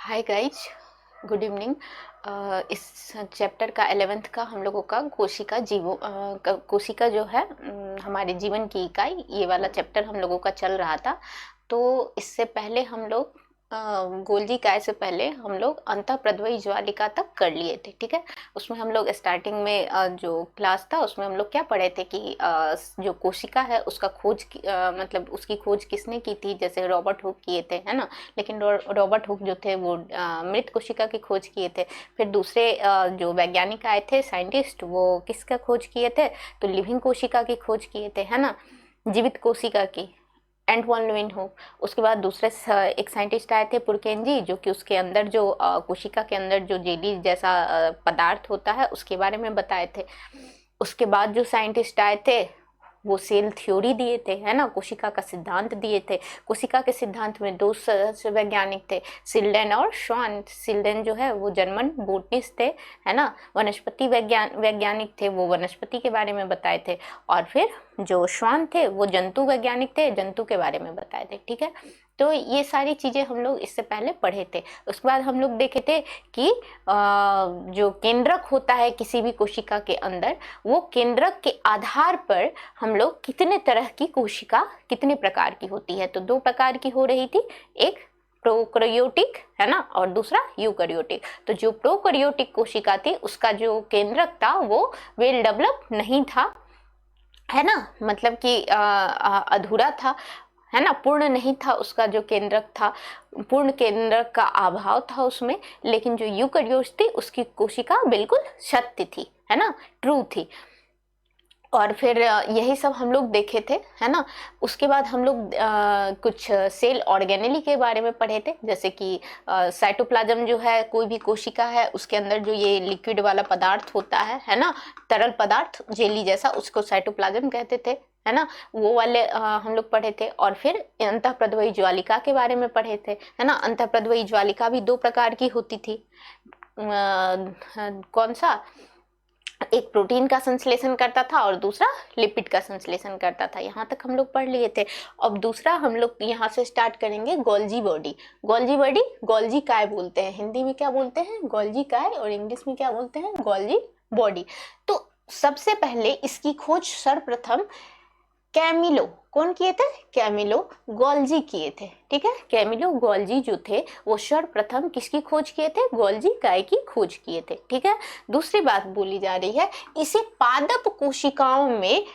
Hi guys, good evening. इस chapter का 11th का हम लोगों का कोशिका जो है हमारे जीवन की इकाई, ये वाला चैप्टर हम लोगों का चल रहा था। तो इससे पहले हम लोग गोल्जी काय से पहले हम लोग अंतःप्रद्रवी ज्वालिका तक कर लिए थे। ठीक है, उसमें हम लोग स्टार्टिंग में जो क्लास था उसमें हम लोग क्या पढ़े थे कि जो कोशिका है उसका मतलब उसकी खोज किसने की थी। जैसे रॉबर्ट हुक किए थे, है ना। लेकिन रॉबर्ट हुक जो थे वो मृत कोशिका की खोज किए थे। फिर दूसरे जो वैज्ञानिक आए थे, साइंटिस्ट, वो किसका खोज किए थे, तो लिविंग कोशिका की खोज किए थे, है ना, जीवित कोशिका की, एंट वॉन ल्यूइनहुक। उसके बाद दूसरे एक साइंटिस्ट आए थे, पुरकेनजी, जो कि उसके अंदर जो कोशिका के अंदर जो जेली जैसा पदार्थ होता है उसके बारे में बताए थे। उसके बाद जो साइंटिस्ट आए थे वो सेल थ्योरी दिए थे, है ना, कोशिका का सिद्धांत दिए थे। कोशिका के सिद्धांत में दो सदस्य वैज्ञानिक थे, सिल्डेन और श्वान। सिल्डेन जो है वो जर्मन बोटनिस्ट थे, है ना, वनस्पति वैज्ञानिक थे, वो वनस्पति के बारे में बताए थे। और फिर जो श्वान थे वो जंतु वैज्ञानिक थे, जंतु के बारे में बताए थे। ठीक है, तो ये सारी चीजें हम लोग इससे पहले पढ़े थे। उसके बाद हम लोग देखे थे कि जो केंद्रक होता है किसी भी कोशिका के अंदर, वो केंद्रक के आधार पर हम लोग कितने तरह की कोशिका कितने प्रकार की होती है। तो दो प्रकार की हो रही थी, एक प्रोकैरियोटिक, है ना, और दूसरा यूकैरियोटिक। तो जो प्रोकैरियोटिक कोशिका थी उसका जो केंद्रक था वो वेल डेवलप नहीं था, है ना, मतलब कि अधूरा था, है ना, पूर्ण नहीं था। उसका जो केंद्रक था, पूर्ण केंद्रक का अभाव था उसमें। लेकिन जो यूकैरियोट थी उसकी कोशिका बिल्कुल सत्य थी, है ना, ट्रू थी। और फिर यही सब हम लोग देखे थे, है ना। उसके बाद हम लोग कुछ सेल ऑर्गेनेली के बारे में पढ़े थे। जैसे कि साइटोप्लाज्म जो है, कोई भी कोशिका है उसके अंदर जो ये लिक्विड वाला पदार्थ होता है ना, तरल पदार्थ जेली जैसा, उसको साइटोप्लाज्म कहते थे, है ना, वो वाले हम लोग पढ़े थे। और फिर अंतःप्रद्रवी ज्वालिका के बारे में पढ़े थे, है ना। अंतःप्रद्रवी ज्वालिका भी दो प्रकार की होती थी। कौन सा, एक प्रोटीन का संश्लेषण करता था और दूसरा लिपिड का संश्लेषण करता था। यहाँ तक हम लोग पढ़ लिए थे। अब दूसरा हम लोग यहाँ से स्टार्ट करेंगे, Golgi body. Golgi body, Golgi काय बोलते हैं, हिंदी में क्या बोलते हैं, गोल्जी काय, और इंग्लिश में क्या बोलते हैं, गोल्जी बॉडी। तो सबसे पहले इसकी खोज सर्वप्रथम कैमिलो, कौन किए थे, कैमिलो गोल्जी किए थे। ठीक है, कैमिलो गोल्जी जो थे वो सर्वप्रथम किसकी खोज किए थे, गोल्जी काय की खोज किए थे। ठीक है, दूसरी बात बोली जा रही है, इसे पादप कोशिकाओं में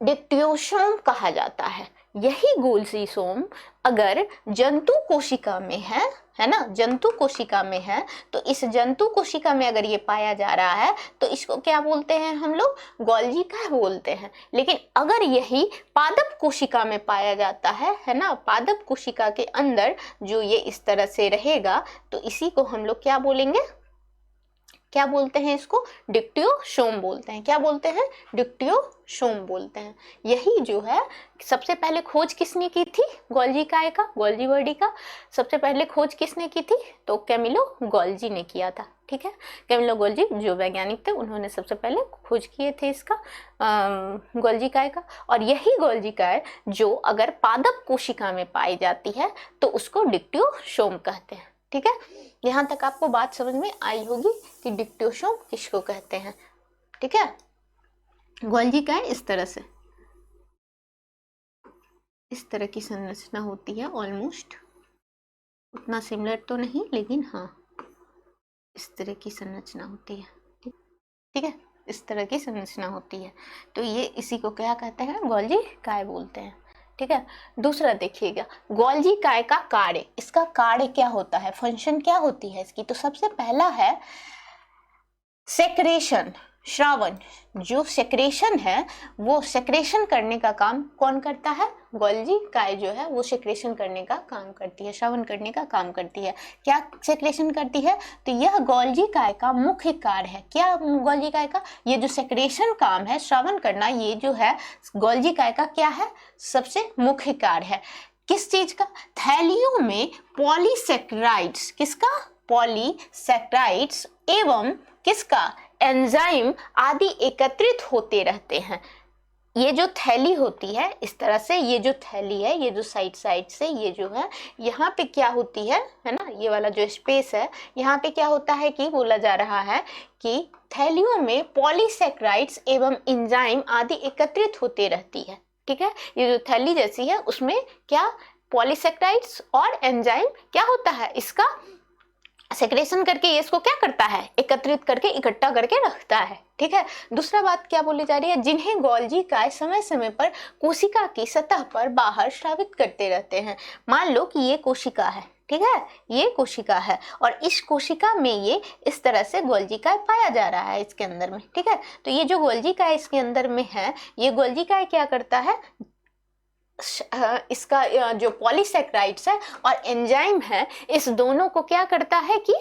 डिप्टियोसोम कहा जाता है। यही गोल्जीसोम अगर जंतु कोशिका में है ना, जंतु कोशिका में है, तो इस जंतु कोशिका में अगर ये पाया जा रहा है तो इसको क्या बोलते हैं हम लोग, गोल्जी काय बोलते हैं। लेकिन अगर यही पादप कोशिका में पाया जाता है ना, पादप कोशिका के अंदर जो ये इस तरह से रहेगा, तो इसी को हम लोग क्या बोलेंगे, क्या बोलते हैं, इसको डिप्टियोसोम बोलते हैं। क्या बोलते हैं, डिप्टियोसोम बोलते हैं। यही जो है सबसे पहले खोज किसने की थी, गोल्जी काय का, गोल्जी बॉडी का सबसे पहले खोज किसने की थी, तो कैमिलो गोल्जी ने किया था। ठीक है, कैमिलो गोल्जी जो वैज्ञानिक थे उन्होंने सबसे पहले खोज किए थे इसका, गोल्जी काय का। और यही गोल्जी काय जो अगर पादप कोशिका में पाई जाती है तो उसको डिप्टियोसोम कहते हैं। ठीक है, यहाँ तक आपको बात समझ में आई होगी कि डिप्टियोसोम किसको कहते हैं। ठीक है, गोल्जी काय इस तरह से, इस तरह की संरचना होती है, ऑलमोस्ट उतना सिमिलर तो नहीं, लेकिन हाँ इस तरह की संरचना होती है। ठीक है, इस तरह की संरचना होती है। तो ये इसी को क्या कहते हैं, गोल्जी काय बोलते हैं। ठीक है, दूसरा देखिएगा, गोल्जी काय का कार्य, इसका कार्य क्या होता है, फंक्शन क्या होती है इसकी। तो सबसे पहला है सेक्रेशन, श्रावण। जो सेक्रेशन है वो सेक्रेशन करने का काम कौन करता है, गोल्जी काय जो है वो सेक्रेशन करने का काम करती है, श्रावण करने का काम करती है। क्या सेक्रेशन करती है, तो यह गोल्जी काय का मुख्य कार्य है। क्या गोल्जी काय का, ये जो सेक्रेशन काम है, श्रावण करना, ये जो है गोल्जी काय का क्या है, सबसे मुख्य कार्य है। किस चीज का, थैलियों में पॉलीसेक्राइड्स, किसका, पॉलीसेक्राइड्स एवं किसका, एंजाइम आदि एकत्रित होते रहते हैं। ये जो थैली होती है इस तरह से, ये जो थैली है, ये जो साइड साइड से ये जो है, यहाँ पे क्या होती है ना, ये वाला जो स्पेस है, यहाँ पे क्या होता है कि बोला जा रहा है कि थैलियों में पॉलीसेक्राइड्स एवं एंजाइम आदि एकत्रित होते रहती है। ठीक है, ये जो थैली जैसी है उसमें क्या पॉलीसेक्राइड्स और एंजाइम क्या होता है, इसका सेक्रेशन करके ये इसको क्या करता है, एकत्रित करके इकट्ठा करके रखता है। ठीक है, दूसरा बात क्या बोली जा रही है, जिन्हें गोल्जी काय समय समय पर कोशिका की सतह पर बाहर स्रावित करते रहते हैं। मान लो कि ये कोशिका है, ठीक है, ये कोशिका है और इस कोशिका में ये इस तरह से गोल्जी काय पाया जा रहा है इसके अंदर में। ठीक है, तो ये जो गोल्जी काय इसके अंदर में है, ये गोल्जी काय क्या करता है, इसका जो पॉलीसेक्राइड्स है और एंजाइम है, इस दोनों को क्या करता है कि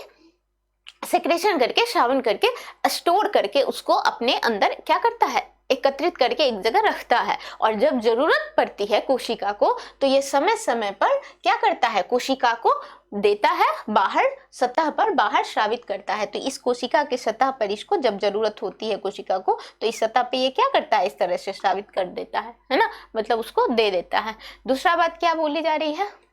सेक्रेशन करके, श्रावण करके, स्टोर करके उसको अपने अंदर क्या करता है, एकत्रित करके एक जगह रखता है। और जब जरूरत पड़ती है कोशिका को तो ये समय समय पर क्या करता है, कोशिका को देता है बाहर, सतह पर बाहर श्रावित करता है। तो इस कोशिका के सतह पर इसको जब जरूरत होती है कोशिका को, तो इस सतह पे ये क्या करता है, इस तरह से श्रावित कर देता है ना, मतलब उसको दे देता है। दूसरा बात क्या बोली जा रही है,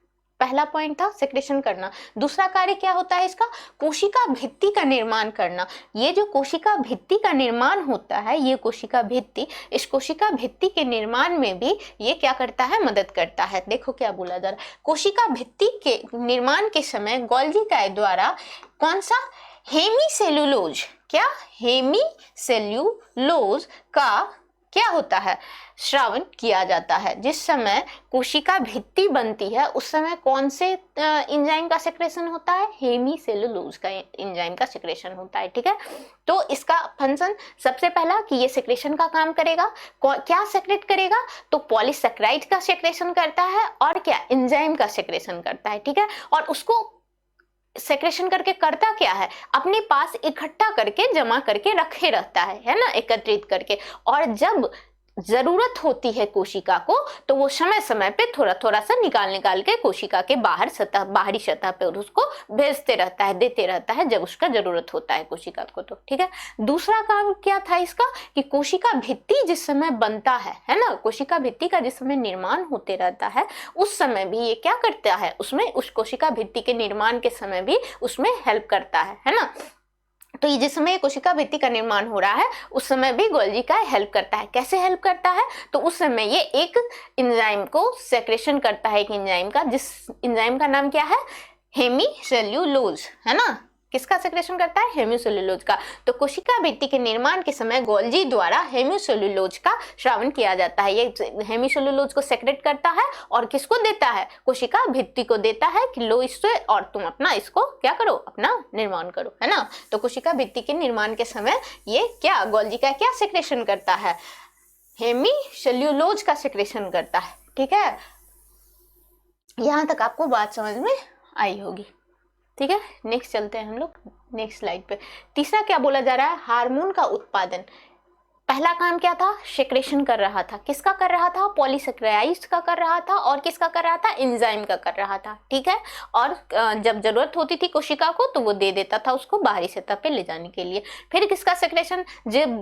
पहला पॉइंट था सेक्रेशन करना, दूसरा कार्य क्या होता है इसका, कोशिका भित्ति का निर्माण करना। ये जो कोशिका भित्ति का निर्माण होता है, ये कोशिका भित्ति, इस कोशिका भित्ति के निर्माण में भी ये क्या करता है, मदद करता है। देखो क्या बोला जा रहा है, कोशिका भित्ति के निर्माण के समय गोल्जी काय द्वारा कौन सा, हेमीसेल्यूलोज, क्या हेमीसेल्यूलोज का क्या होता है, श्रावण किया जाता है। जिस समय कोशिका भित्ति बनती है उस समय कौन से एंजाइम का सेक्रेशन होता है, हेमीसेल्यूलोज का एंजाइम का सेक्रेशन होता है। ठीक है, तो इसका फंक्शन सबसे पहला कि ये सेक्रेशन का काम करेगा, क्या सेक्रेट करेगा, तो पॉलीसेक्राइड का सेक्रेशन करता है और क्या, एंजाइम का सेक्रेशन करता है। ठीक है, और उसको सेक्रेशन करके करता क्या है, अपने पास इकट्ठा करके जमा करके रखे रहता है ना, एकत्रित करके। और जब जरूरत होती है कोशिका को तो वो समय समय पे थोड़ा थोड़ा सा निकाल के कोशिका के बाहर सतह, बाहरी सतह पे उसको भेजते रहता है, देते रहता है जब उसका जरूरत होता है कोशिका को। तो ठीक है, दूसरा काम क्या था इसका कि कोशिका भित्ति जिस समय बनता है ना, कोशिका भित्ति का जिस समय निर्माण होते रहता है उस समय भी ये क्या करता है, उसमें उस कोशिका भित्ति के निर्माण के समय भी उसमें हेल्प करता है ना। तो ये जिस समय कोशिका भित्ति का निर्माण हो रहा है उस समय भी गोल्जी काय हेल्प करता है। कैसे हेल्प करता है, तो उस समय ये एक एंजाइम को सेक्रेशन करता है, एक एंजाइम का, जिस एंजाइम का नाम क्या है, हेमीसेल्यूलोज, है ना, किसका सेक्रेशन करता है, हेमीसेल्यूलोज का। तो कोशिका भित्ति के निर्माण के समय गोल्जी द्वारा हेमीसेल्यूलोज का श्रावण किया जाता है। ये हेमीसेल्यूलोज को सेक्रेट करता है और किसको देता है, कोशिका भित्ति को देता है कि लो इससे और तुम अपना इसको क्या करो, अपना निर्माण करो, है ना। तो कोशिका भित्ति के निर्माण के समय ये क्या, गोल्जी का क्या सेक्रेशन करता है, हेमीसेल्यूलोज का सेक्रेशन करता है। ठीक है, यहां तक आपको बात समझ में आई होगी। ठीक है, नेक्स्ट चलते हैं हम लोग नेक्स्ट स्लाइड पे। तीसरा क्या बोला जा रहा है, हार्मोन का उत्पादन। पहला काम क्या था, सेक्रेशन कर रहा था, किसका कर रहा था, पॉलीसेक्राइड्स का कर रहा था और किसका कर रहा था, एंजाइम का कर रहा था। ठीक है, और जब जरूरत होती थी कोशिका को तो वो दे देता था उसको बाहरी सतह पे ले जाने के लिए। फिर किसका सेक्रेशन, जब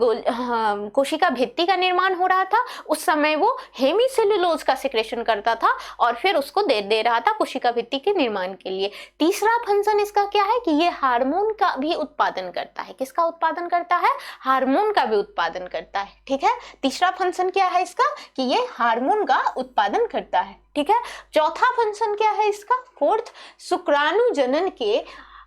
कोशिका भित्ति का निर्माण हो रहा था उस समय वो हेमीसेल्यूलोज का सेक्रेशन करता था और फिर उसको दे रहा था कोशिका भित्ति के निर्माण के लिए। तीसरा फंक्शन इसका क्या है कि ये हार्मोन का भी उत्पादन करता है। किसका उत्पादन करता है, हार्मोन का भी उत्पादन करता है। ठीक है, तीसरा फंक्शन क्या है इसका कि ये हार्मोन का उत्पादन करता है। ठीक है, चौथा फंक्शन क्या है इसका, फोर्थ, शुक्राणु जनन के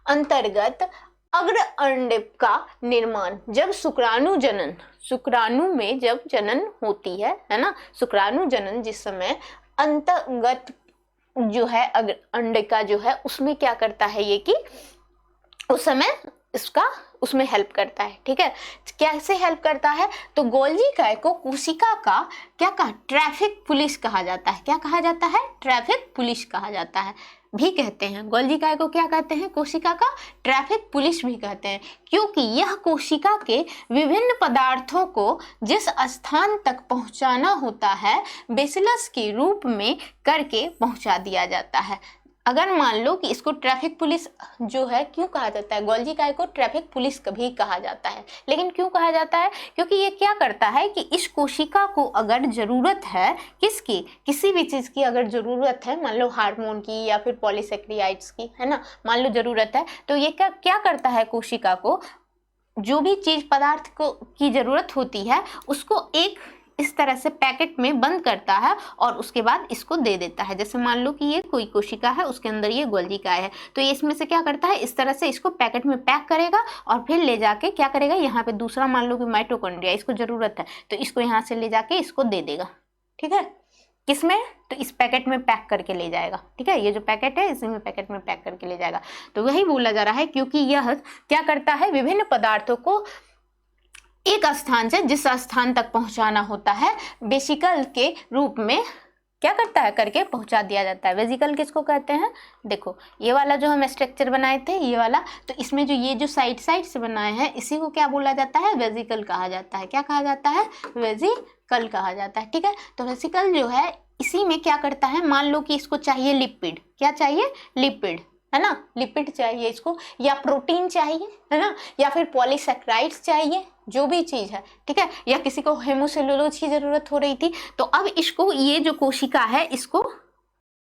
अंतर्गत अग्र अंडक का निर्माण। जब शुक्राणु जनन, शुक्राणु में जब जनन होती है ना, शुक्राणु जनन जिस समय अंतर्गत जो है अंडिका जो है उसमें क्या करता है ये कि उस समय इसका उसमें हेल्प करता है। ठीक है, कैसे हेल्प करता है, तो गोल्जी काय को कोशिका का क्या कहा, ट्रैफिक पुलिस कहा जाता है। क्या कहा जाता है, ट्रैफिक पुलिस कहा जाता है भी कहते हैं। गोल्जी काय को क्या कहते हैं, कोशिका का ट्रैफिक पुलिस भी कहते हैं, क्योंकि यह कोशिका के विभिन्न पदार्थों को जिस स्थान तक पहुंचाना होता है बेसिलस के रूप में करके पहुंचा दिया जाता है। अगर मान लो कि इसको ट्रैफिक पुलिस जो है, क्यों कहा जाता है, गोल्जी काय को ट्रैफिक पुलिस कभी कहा जाता है, लेकिन क्यों कहा जाता है, क्योंकि ये क्या करता है कि इस कोशिका को अगर जरूरत है, किसकी, किसी भी चीज की अगर जरूरत है, मान लो हार्मोन की या फिर पॉलीसेक्रियाइड्स की, है ना, मान लो जरूरत है, तो ये क्या क्या करता है, कोशिका को जो भी चीज पदार्थ को की जरूरत होती है उसको एक इस तरह से पैकेट में बंद करता है और उसके बाद इसको दे देता है। जैसे मान लो कि ये कोई कोशिका है, उसके अंदर ये गोल्जी काय है, तो ये इसमें से क्या करता है, इस तरह से इसको पैकेट में पैक करेगा और फिर ले जाके क्या करेगा, यहाँ पे दूसरा मान लो कि माइटोकॉन्ड्रिया, इसको जरूरत है तो इसको यहाँ से ले जाके इसको दे देगा, ठीक है, किसमें, तो इस पैकेट में पैक करके ले जाएगा, ठीक है, ये जो पैकेट है इसी में पैकेट में पैक करके ले जाएगा। तो वही बोला जा रहा है, क्योंकि यह क्या करता है, विभिन्न पदार्थों को एक स्थान से जिस स्थान तक पहुंचाना होता है, वेसिकल के रूप में क्या करता है, करके पहुंचा दिया जाता है। वेसिकल किसको कहते हैं, देखो ये वाला जो हम स्ट्रक्चर बनाए थे, ये वाला, तो इसमें जो ये जो साइड साइड से बनाए हैं इसी को क्या बोला जाता है, वेसिकल कहा जाता है। क्या कहा जाता है, वेसिकल कहा जाता है, ठीक है। तो वेसिकल जो है इसी में क्या करता है, मान लो कि इसको चाहिए लिपिड, क्या चाहिए, लिपिड, है ना, लिपिड चाहिए इसको, या प्रोटीन चाहिए, है ना, या फिर पॉलीसेक्राइड्स चाहिए, जो भी चीज है, ठीक है, या किसी को हेमोसेलुलोज की जरूरत हो रही थी, तो अब इसको ये जो कोशिका है, इसको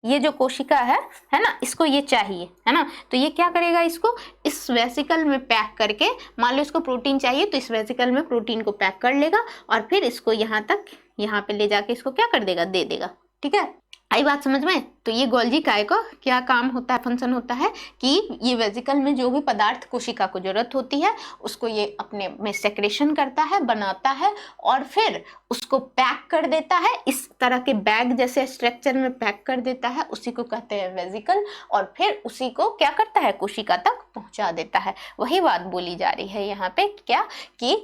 ये जो कोशिका है ना, इसको ये चाहिए, है ना, तो ये क्या करेगा, इसको इस वेसिकल में पैक करके, मान लो इसको प्रोटीन चाहिए तो इस वेसिकल में प्रोटीन को पैक कर लेगा और फिर इसको यहाँ तक, यहाँ पे ले जाके इसको क्या कर देगा, दे देगा, ठीक है। आई बात समझ में। तो ये गोल्जी काय का क्या काम होता है, फंक्शन होता है कि ये वेसिकल में जो भी पदार्थ कोशिका को जरूरत होती है उसको ये अपने में सेक्रेशन करता है, बनाता है और फिर उसको पैक कर देता है, इस तरह के बैग जैसे स्ट्रक्चर में पैक कर देता है, उसी को कहते हैं वेसिकल, और फिर उसी को क्या करता है, कोशिका तक पहुंचा देता है। वही बात बोली जा रही है यहाँ पे, क्या कि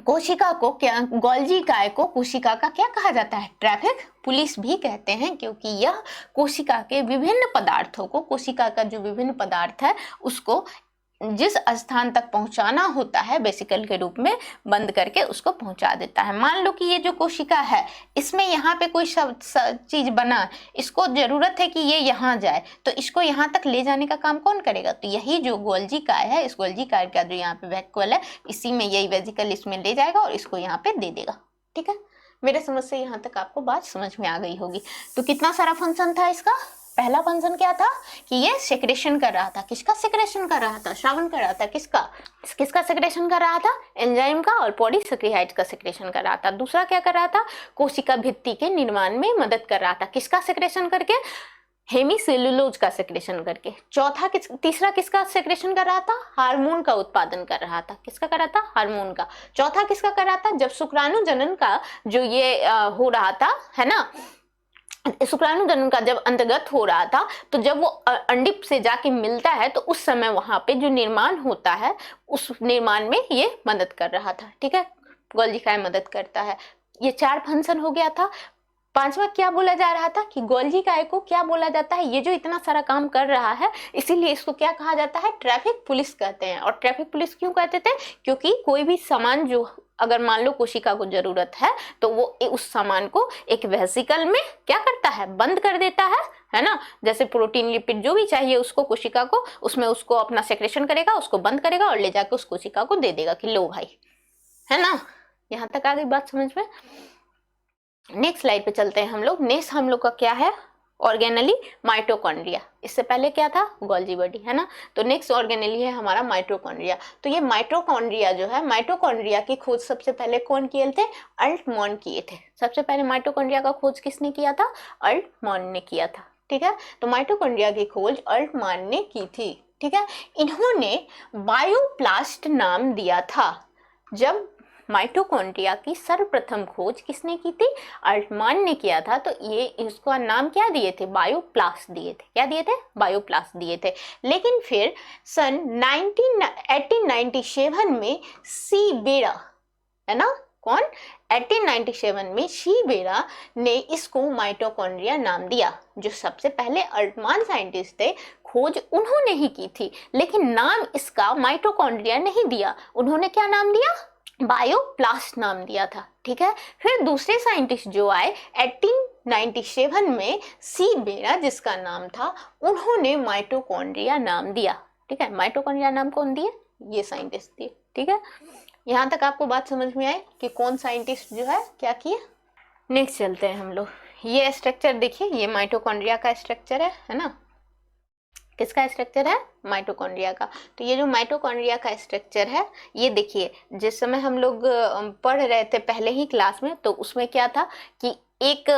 कोशिका को, क्या गोल्जी काय को कोशिका का क्या कहा जाता है, ट्रैफिक पुलिस भी कहते हैं, क्योंकि यह कोशिका के विभिन्न पदार्थों को, कोशिका का जो विभिन्न पदार्थ है उसको जिस स्थान तक पहुंचाना होता है वेसिकल के रूप में बंद करके उसको पहुंचा देता है। मान लो कि ये जो कोशिका है इसमें यहाँ पे कोई चीज बना, इसको जरूरत है कि ये यहाँ जाए, तो इसको यहाँ तक ले जाने का काम कौन करेगा, तो यही जो गोल्जी काय है, इस गोल्जी काय का जो यहाँ पे वैक्यूल है, इसी में यही वेसिकल इसमें ले जाएगा और इसको यहाँ पे दे देगा, ठीक है। मेरे समझ से यहाँ तक आपको बात समझ में आ गई होगी। तो कितना सारा फंक्शन था इसका। पहला फंक्शन क्या था कि ये सेक्रेशन कर रहा था, किसका सेक्रेशन कर रहा था, श्रावण कर रहा था, किसका किसका सेक्रेशन कर रहा था, एंजाइम का और पॉलीसेक्रियाइड्स का सेक्रेशन कर रहा था। दूसरा क्या कर रहा था, कोशिका भित्ति के निर्माण में मदद कर रहा था, किसका सेक्रेशन करके, हेमीसेलुलोज का सेक्रेशन करके। चौथा तीसरा किसका सेक्रेशन कर रहा था, हार्मोन का उत्पादन कर रहा था, किसका कर रहा था, हार्मोन का। चौथा किसका कर रहा था, जब शुक्राणु जनन का जो ये हो रहा था, है ना, शुक्राणु जनन का जब अंतर्गत हो रहा था, तो जब वो अंडिप से जाके मिलता है तो उस समय वहां पे जो निर्माण होता है उस निर्माण में ये मदद कर रहा था, ठीक है, गोल्जी काय मदद करता है। ये 4 फंक्शन हो गया था। पांचवा क्या बोला जा रहा था कि गोल्जी काय को क्या बोला जाता है, ये जो इतना सारा काम कर रहा है इसीलिए इसको क्या कहा जाता है, ट्रैफिक पुलिस कहते हैं। और ट्रैफिक पुलिस क्यों कहते थे, क्योंकि कोई भी सामान जो अगर मान लो कोशिका को जरूरत है तो वो उस सामान को एक वेसिकल में क्या करता है, बंद कर देता है ना, जैसे प्रोटीन लिपिड जो भी चाहिए उसको कोशिका को, उसमें उसको अपना सेक्रेशन करेगा, उसको बंद करेगा और ले जाकर उस कोशिका को दे देगा कि लो भाई, है ना। यहाँ तक आ गई बात समझ में। नेक्स्ट स्लाइड पे चलते हैं हम लोग। नेक्स्ट हम लोग का क्या है, ऑर्गेनली माइटोकॉन्ड्रिया। इससे पहले क्या था, गोल्जी बॉडी, है ना। तो नेक्स्ट ऑर्गेनली है हमारा माइटोकॉन्ड्रिया। तो ये माइटोकॉन्ड्रिया जो है, माइटोकॉन्ड्रिया की खोज सबसे पहले कौन किए थे, अल्टमॉन किए थे। सबसे पहले माइटोकॉन्ड्रिया का खोज किसने किया था, अल्टमॉन ने किया था, ठीक है। तो माइटोकॉन्ड्रिया की खोज अल्टमॉन ने की थी, ठीक है। इन्होंने बायोप्लास्ट नाम दिया था। जब माइटोकॉन्ड्रिया की सर्वप्रथम खोज किसने की थी, अल्टमॉन ने किया था। तो ये इसका नाम क्या दिए थे, बायोप्लास्ट दिए थे। क्या दिए थे, बायोप्लास्ट दिए थे। लेकिन फिर सन 1897 में सी बेरा, है ना, कौन, 1897 में सी बेरा ने इसको माइटोकॉन्ड्रिया नाम दिया। जो सबसे पहले अल्टमॉन साइंटिस्ट थे, खोज उन्होंने ही की थी, लेकिन नाम इसका माइटोकॉन्ड्रिया नहीं दिया। उन्होंने क्या नाम दिया, बायोप्लास्ट नाम दिया था। ठीक है, फिर दूसरे साइंटिस्ट जो आए 1897 में, सी बेरा जिसका नाम था, उन्होंने माइटोकॉन्ड्रिया नाम दिया। ठीक है, माइटोकॉन्ड्रिया नाम कौन दिए? ये साइंटिस्ट दिए। ठीक है, यहाँ तक आपको बात समझ में आई कि कौन साइंटिस्ट जो है क्या किए। नेक्स्ट चलते हैं हम लोग। ये स्ट्रक्चर देखिए, ये माइटोकॉन्ड्रिया का स्ट्रक्चर है ना। किसका स्ट्रक्चर है? माइटोकॉन्ड्रिया का। तो ये जो माइटोकॉन्ड्रिया का स्ट्रक्चर है, ये देखिए, जिस समय हम लोग पढ़ रहे थे पहले ही क्लास में, तो उसमें क्या था कि एक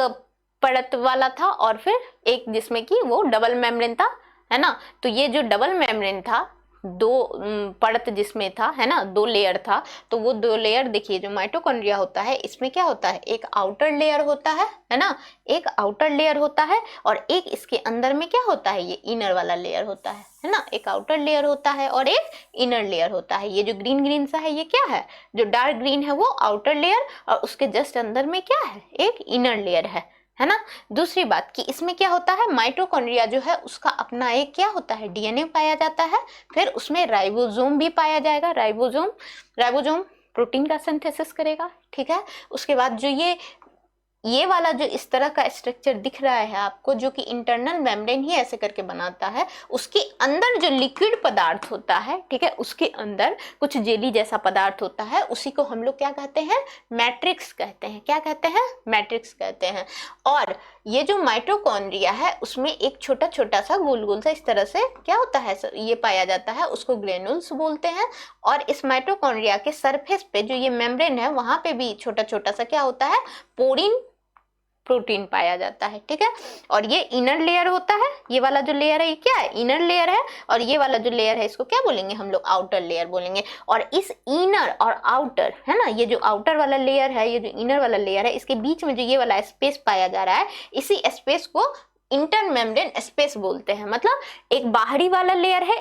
परत वाला था और फिर एक जिसमें कि वो डबल मेम्ब्रेन था, है ना। तो ये जो डबल मेम्ब्रेन था, दो परत जिसमें था, है ना, दो लेयर था। तो वो दो लेयर देखिए, जो माइटोकॉन्ड्रिया होता है इसमें क्या होता है, एक आउटर लेयर होता है ना, एक आउटर लेयर होता है, और एक इसके अंदर में क्या होता है, ये इनर वाला लेयर होता है ना। एक आउटर लेयर होता है और एक इनर लेयर होता है। ये जो ग्रीन ग्रीन सा है, ये क्या है, जो डार्क ग्रीन है वो आउटर लेयर, और उसके जस्ट अंदर में क्या है, एक इनर लेयर है ना। दूसरी बात कि इसमें क्या होता है, माइटोकॉन्ड्रिया जो है उसका अपना एक क्या होता है, डीएनए पाया जाता है। फिर उसमें राइबोसोम भी पाया जाएगा। राइबोसोम प्रोटीन का सिंथेसिस करेगा। ठीक है, उसके बाद जो ये वाला जो इस तरह का स्ट्रक्चर दिख रहा है आपको, जो कि इंटरनल मेम्ब्रेन ही ऐसे करके बनाता है, उसके अंदर जो लिक्विड पदार्थ होता है, ठीक है, उसके अंदर कुछ जेली जैसा पदार्थ होता है, उसी को हम लोग क्या कहते हैं, मैट्रिक्स कहते हैं। क्या कहते हैं? मैट्रिक्स कहते हैं। और ये जो माइटोकॉन्ड्रिया है उसमें एक छोटा छोटा सा गोल गोल सा इस तरह से क्या होता है, ये पाया जाता है, उसको ग्रेनुल्स बोलते हैं। और इस माइटोकॉन्ड्रिया के सरफेस पे जो ये मेम्ब्रेन है, वहां पे भी छोटा छोटा सा क्या होता है, पोरिन प्रोटीन पाया जाता है। ठीक है, और ये इनर लेयर होता है, ये वाला जो लेयर है ये क्या है, इनर लेयर है, और ये वाला जो लेयर है इसको क्या बोलेंगे हम लोग, आउटर लेयर बोलेंगे। और इस इनर और आउटर, है ना, ये जो आउटर वाला लेयर है, ये जो इनर वाला लेयर है, इसके बीच में जो ये वाला स्पेस पाया जा रहा है, इसी स्पेस को इंटर मेम्ब्रेन स्पेस बोलते हैं। मतलब एक बाहरी वाला लेयर है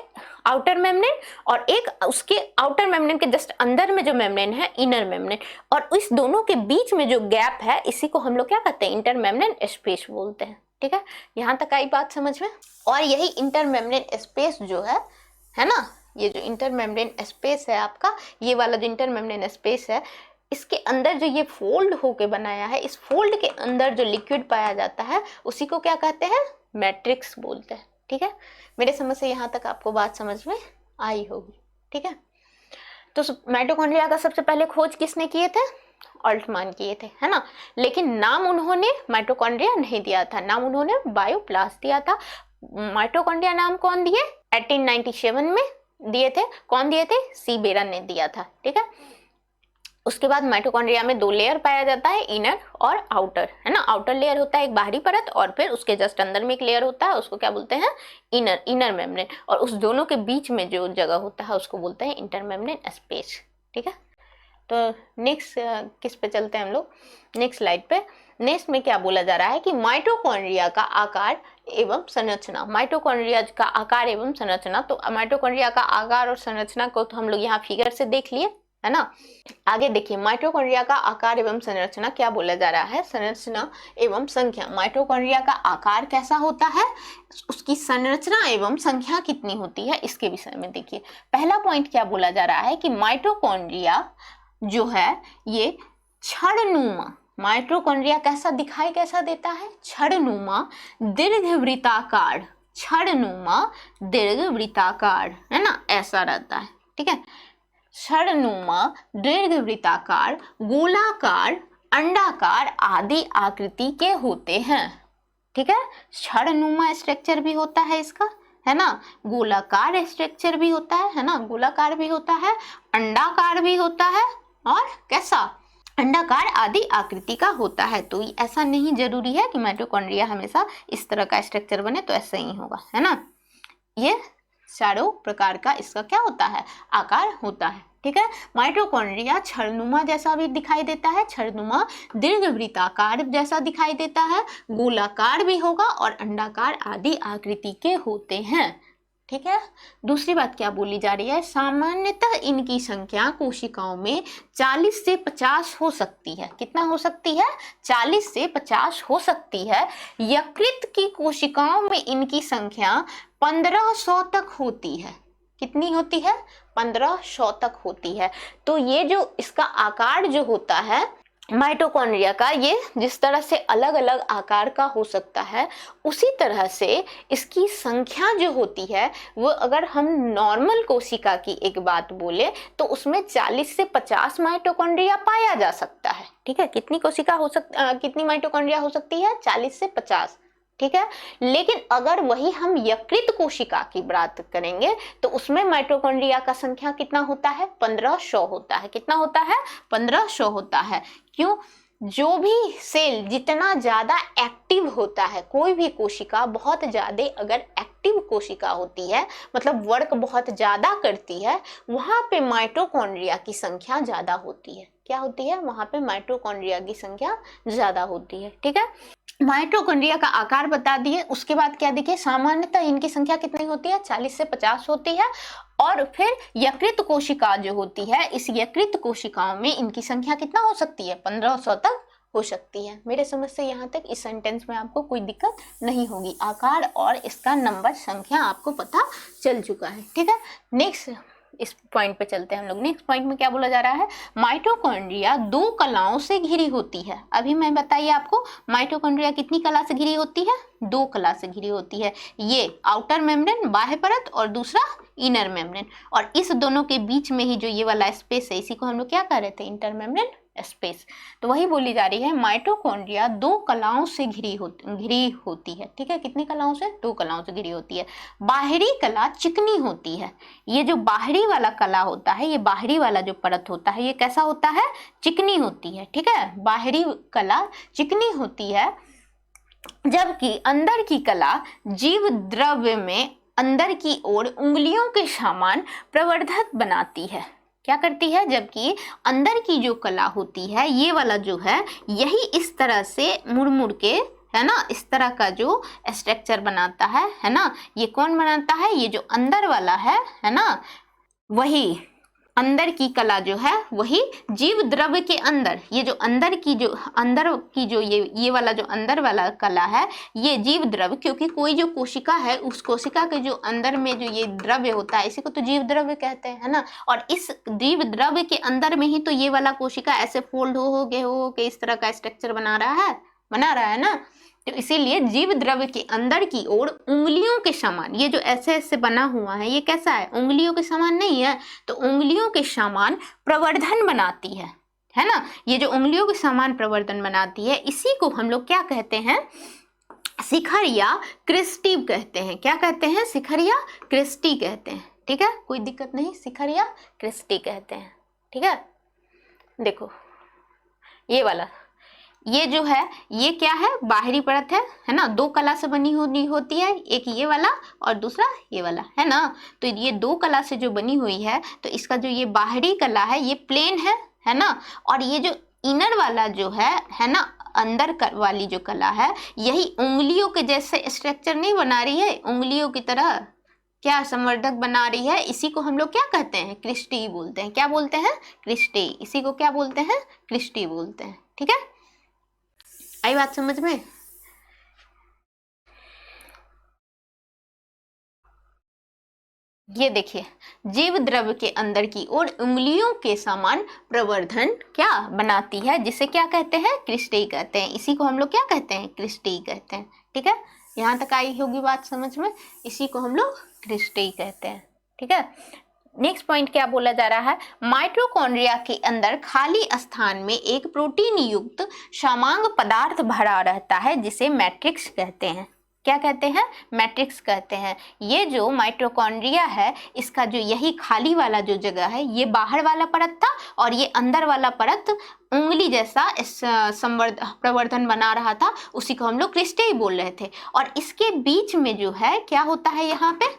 आउटर मेम्ब्रेन, और एक उसके आउटर मेम्ब्रेन के जस्ट अंदर में जो मेम्ब्रेन है इनर मेम्ब्रेन, और इस दोनों के बीच में जो गैप है इसी को हम लोग क्या कहते हैं, इंटर मेम्ब्रेन स्पेस बोलते हैं। ठीक है, यहाँ तक आई बात समझ में। और यही इंटर मेम्ब्रेन स्पेस जो है ना, ये जो इंटर मेम्ब्रेन स्पेस है आपका, ये वाला जो इंटर मेम्ब्रेन स्पेस है, इसके अंदर जो ये फोल्ड होके बनाया है, इस फोल्ड के अंदर जो लिक्विड पाया जाता है उसी को क्या कहते हैं, मैट्रिक्स बोलते हैं। ठीक है, मेरे समझ से यहाँ तक आपको बात समझ में आई होगी। ठीक है, तो माइटोकॉन्ड्रिया का सबसे पहले खोज किसने किए थे, ऑल्टमान किए थे, है ना। लेकिन नाम उन्होंने माइटोकॉन्ड्रिया नहीं दिया था, नाम उन्होंने बायोप्लास्ट दिया था। माइटोकॉन्ड्रिया नाम कौन दिए, 1897 में दिए थे। कौन दिए थे, सी बेरा ने दिया था। ठीक है, उसके बाद माइटोकॉन्ड्रिया में दो लेयर पाया जाता है, इनर और आउटर, है ना। आउटर लेयर होता है एक बाहरी परत, और फिर उसके जस्ट अंदर में एक लेयर होता है, उसको क्या बोलते हैं, इनर मेम्ब्रेन, और उस दोनों के बीच में जो जगह होता है उसको बोलते हैं इंटर मेम्ब्रेन स्पेस। ठीक है, तो नेक्स्ट किस पे चलते हैं हम लोग, नेक्स्ट स्लाइड पे। नेक्स्ट में क्या बोला जा रहा है कि माइटोकॉन्ड्रिया का आकार एवं संरचना। माइटोकॉन्ड्रिया का आकार एवं संरचना, तो माइटोकॉन्ड्रिया का आकार और संरचना को तो हम लोग यहाँ फिगर से देख लिए, है ना। आगे देखिए, माइटोकॉन्ड्रिया का आकार एवं संरचना क्या बोला जा रहा है, संरचना एवं संख्या। माइटोकॉन्ड्रिया का आकार कैसा होता है, उसकी संरचना एवं संख्या कितनी होती है, इसके विषय में देखिए। पहला पॉइंट क्या बोला जा रहा है कि माइटोकॉन्ड्रिया जो है ये छड़नुमा, माइटोकॉन्ड्रिया कैसा दिखाई कैसा देता है, छड़नुमा दीर्घवृत्ताकार, छड़नुमा दीर्घवृत्ताकार, है ना, ऐसा रहता है। ठीक है, छड़नुमा दीर्घवृत्ताकार, गोलाकार, अंडाकार आदि आकृति के होते हैं। ठीक है, छड़नुमा स्ट्रक्चर भी होता है इसका, है ना, गोलाकार स्ट्रक्चर भी होता है ना, गोलाकार भी होता है, अंडाकार भी होता है, और कैसा, अंडाकार आदि आकृति का होता है। तो ऐसा नहीं जरूरी है कि माइटोकॉन्ड्रिया हमेशा इस तरह का स्ट्रक्चर बने तो ऐसा ही होगा, है ना। ये चारों प्रकार का इसका क्या होता है, आकार होता है। ठीक है, माइटोकॉन्ड्रिया छड़नुमा जैसा भी दिखाई देता है, छड़नुमा दीर्घवृत्ताकार जैसा दिखाई देता है, गोलाकार भी होगा, और अंडाकार आदि आकृति के होते हैं। ठीक है, दूसरी बात क्या बोली जा रही है, सामान्यतः इनकी संख्या कोशिकाओं में 40 से 50 हो सकती है। कितना हो सकती है, 40 से 50 हो सकती है। यकृत की कोशिकाओं में इनकी संख्या 1500 तक होती है। कितनी होती है? 1500 तक होती है। तो ये जो इसका आकार जो होता है माइटोकॉन्ड्रिया का, ये जिस तरह से अलग अलग आकार का हो सकता है, उसी तरह से इसकी संख्या जो होती है वो, अगर हम नॉर्मल कोशिका की एक बात बोले तो उसमें 40 से 50 माइटोकॉन्ड्रिया पाया जा सकता है। ठीक है, कितनी कोशिका हो कितनी माइटोकॉन्ड्रिया हो सकती है? 40 से 50। ठीक है, लेकिन अगर वही हम यकृत कोशिका की बात करेंगे तो उसमें माइटोकॉन्ड्रिया का संख्या कितना होता है? 1500 होता है। कितना होता है? 1500 होता है। क्यों? जो भी सेल जितना ज्यादा एक्टिव होता है, कोई भी कोशिका बहुत ज्यादा अगर एक्टिव कोशिका होती है, मतलब वर्क बहुत ज्यादा करती है, वहां पे माइटोकॉन्ड्रिया की संख्या ज्यादा होती है। क्या होती है? वहां पे माइटोकॉन्ड्रिया की संख्या ज्यादा होती है। ठीक है, माइटोकॉन्ड्रिया का आकार बता दिए। उसके बाद क्या देखिए, सामान्यतः इनकी संख्या कितनी होती है? 40 से 50 होती है। और फिर यकृत कोशिका जो होती है, इस यकृत कोशिकाओं में इनकी संख्या कितना हो सकती है? 1500 तक हो सकती है। मेरे समझ से यहाँ तक इस सेंटेंस में आपको कोई दिक्कत नहीं होगी। आकार और इसका नंबर संख्या आपको पता चल चुका है। ठीक है, नेक्स्ट इस पॉइंट पे चलते हैं हम लोग। नेक्स्ट पॉइंट में क्या बोला जा रहा है? माइटोकॉन्ड्रिया 2 कलाओं से घिरी होती है। अभी मैं बताइए आपको, माइटोकॉन्ड्रिया कितनी कला से घिरी होती है? 2 कला से घिरी होती है। ये आउटर मेम्ब्रेन, बाह्य परत, और दूसरा इनर मेम्ब्रेन। और इस दोनों के बीच में ही जो ये वाला स्पेस है, इसी को हम लोग क्या कह रहे थे? Inter membrane space. तो वही बोली जा रही है, माइटोकॉन्ड्रिया 2 कलाओं से घिरी होती है। ठीक है, कितनी कलाओं से? 2 कलाओं से घिरी होती है। बाहरी कला चिकनी होती है। ये जो बाहरी वाला कला होता है, ये बाहरी वाला जो परत होता है, ये कैसा होता है? चिकनी होती है। ठीक है, बाहरी कला चिकनी होती है, जबकि अंदर की कला जीव द्रव्य में अंदर की ओर उंगलियों के समान प्रवर्धक बनाती है। क्या करती है? जबकि अंदर की जो कला होती है, ये वाला जो है, यही इस तरह से मुड़ मुड़ के, है ना, इस तरह का जो स्ट्रक्चर बनाता है ना। ये कौन बनाता है? ये जो अंदर वाला है ना, वही अंदर की कला जो है, वही जीव द्रव्य के अंदर, ये जो अंदर की जो ये वाला जो अंदर वाला कला है, ये जीव द्रव्य, क्योंकि कोई जो कोशिका है, उस कोशिका के जो अंदर में जो ये द्रव्य होता है, इसी को तो जीव द्रव्य कहते हैं, है ना। और इस जीव द्रव्य के अंदर में ही तो ये वाला कोशिका ऐसे फोल्ड हो के इस तरह का स्ट्रक्चर बना रहा है ना। तो इसीलिए जीव द्रव्य के अंदर की ओर उंगलियों के समान, ये जो ऐसे ऐसे बना हुआ है, ये कैसा है? उंगलियों के समान नहीं है, तो उंगलियों के समान प्रवर्धन बनाती है ना। ये जो उंगलियों के समान प्रवर्धन बनाती है, इसी को हम लोग क्या कहते हैं? शिखर या क्रिस्टी कहते हैं। क्या कहते हैं? शिखर या क्रिस्टी कहते हैं। ठीक है, कोई दिक्कत नहीं, शिखर या क्रिस्टी कहते हैं। ठीक है, देखो ये वाला, ये जो है, ये क्या है? बाहरी परत है ना। 2 कला से बनी होती है, एक ये वाला और दूसरा ये वाला, है ना। तो ये 2 कला से जो बनी हुई है, तो इसका जो ये बाहरी कला है, ये प्लेन है ना। और ये जो इनर वाला जो है ना, अंदर वाली जो कला है, यही उंगलियों के जैसे स्ट्रक्चर नहीं बना रही है, उंगलियों की तरह क्या संवर्धक बना रही है। इसी को हम लोग क्या कहते हैं? क्रिस्टी बोलते हैं। क्या बोलते हैं? क्रिस्टी। इसी को क्या बोलते हैं? क्रिस्टी बोलते हैं। ठीक है, आई बात समझ में? ये देखिए, जीव द्रव्य के अंदर की ओर उंगलियों के समान प्रवर्धन क्या बनाती है, जिसे क्या कहते हैं? क्रिस्टी कहते हैं। इसी को हम लोग क्या कहते हैं? क्रिस्टी कहते हैं। ठीक है, यहाँ तक आई होगी बात समझ में। इसी को हम लोग क्रिस्टी कहते हैं। ठीक है, नेक्स्ट पॉइंट क्या बोला जा रहा है? माइटोकॉन्ड्रिया के अंदर खाली स्थान में एक प्रोटीन युक्त समांग पदार्थ भरा रहता है, जिसे मैट्रिक्स कहते हैं। क्या कहते हैं? मैट्रिक्स कहते हैं। ये जो माइटोकॉन्ड्रिया है, इसका जो यही खाली वाला जो जगह है, ये बाहर वाला परत था, और ये अंदर वाला परत उंगली जैसा प्रवर्धन बना रहा था, उसी को हम लोग क्रिस्टी बोल रहे थे। और इसके बीच में जो है, क्या होता है? यहाँ पे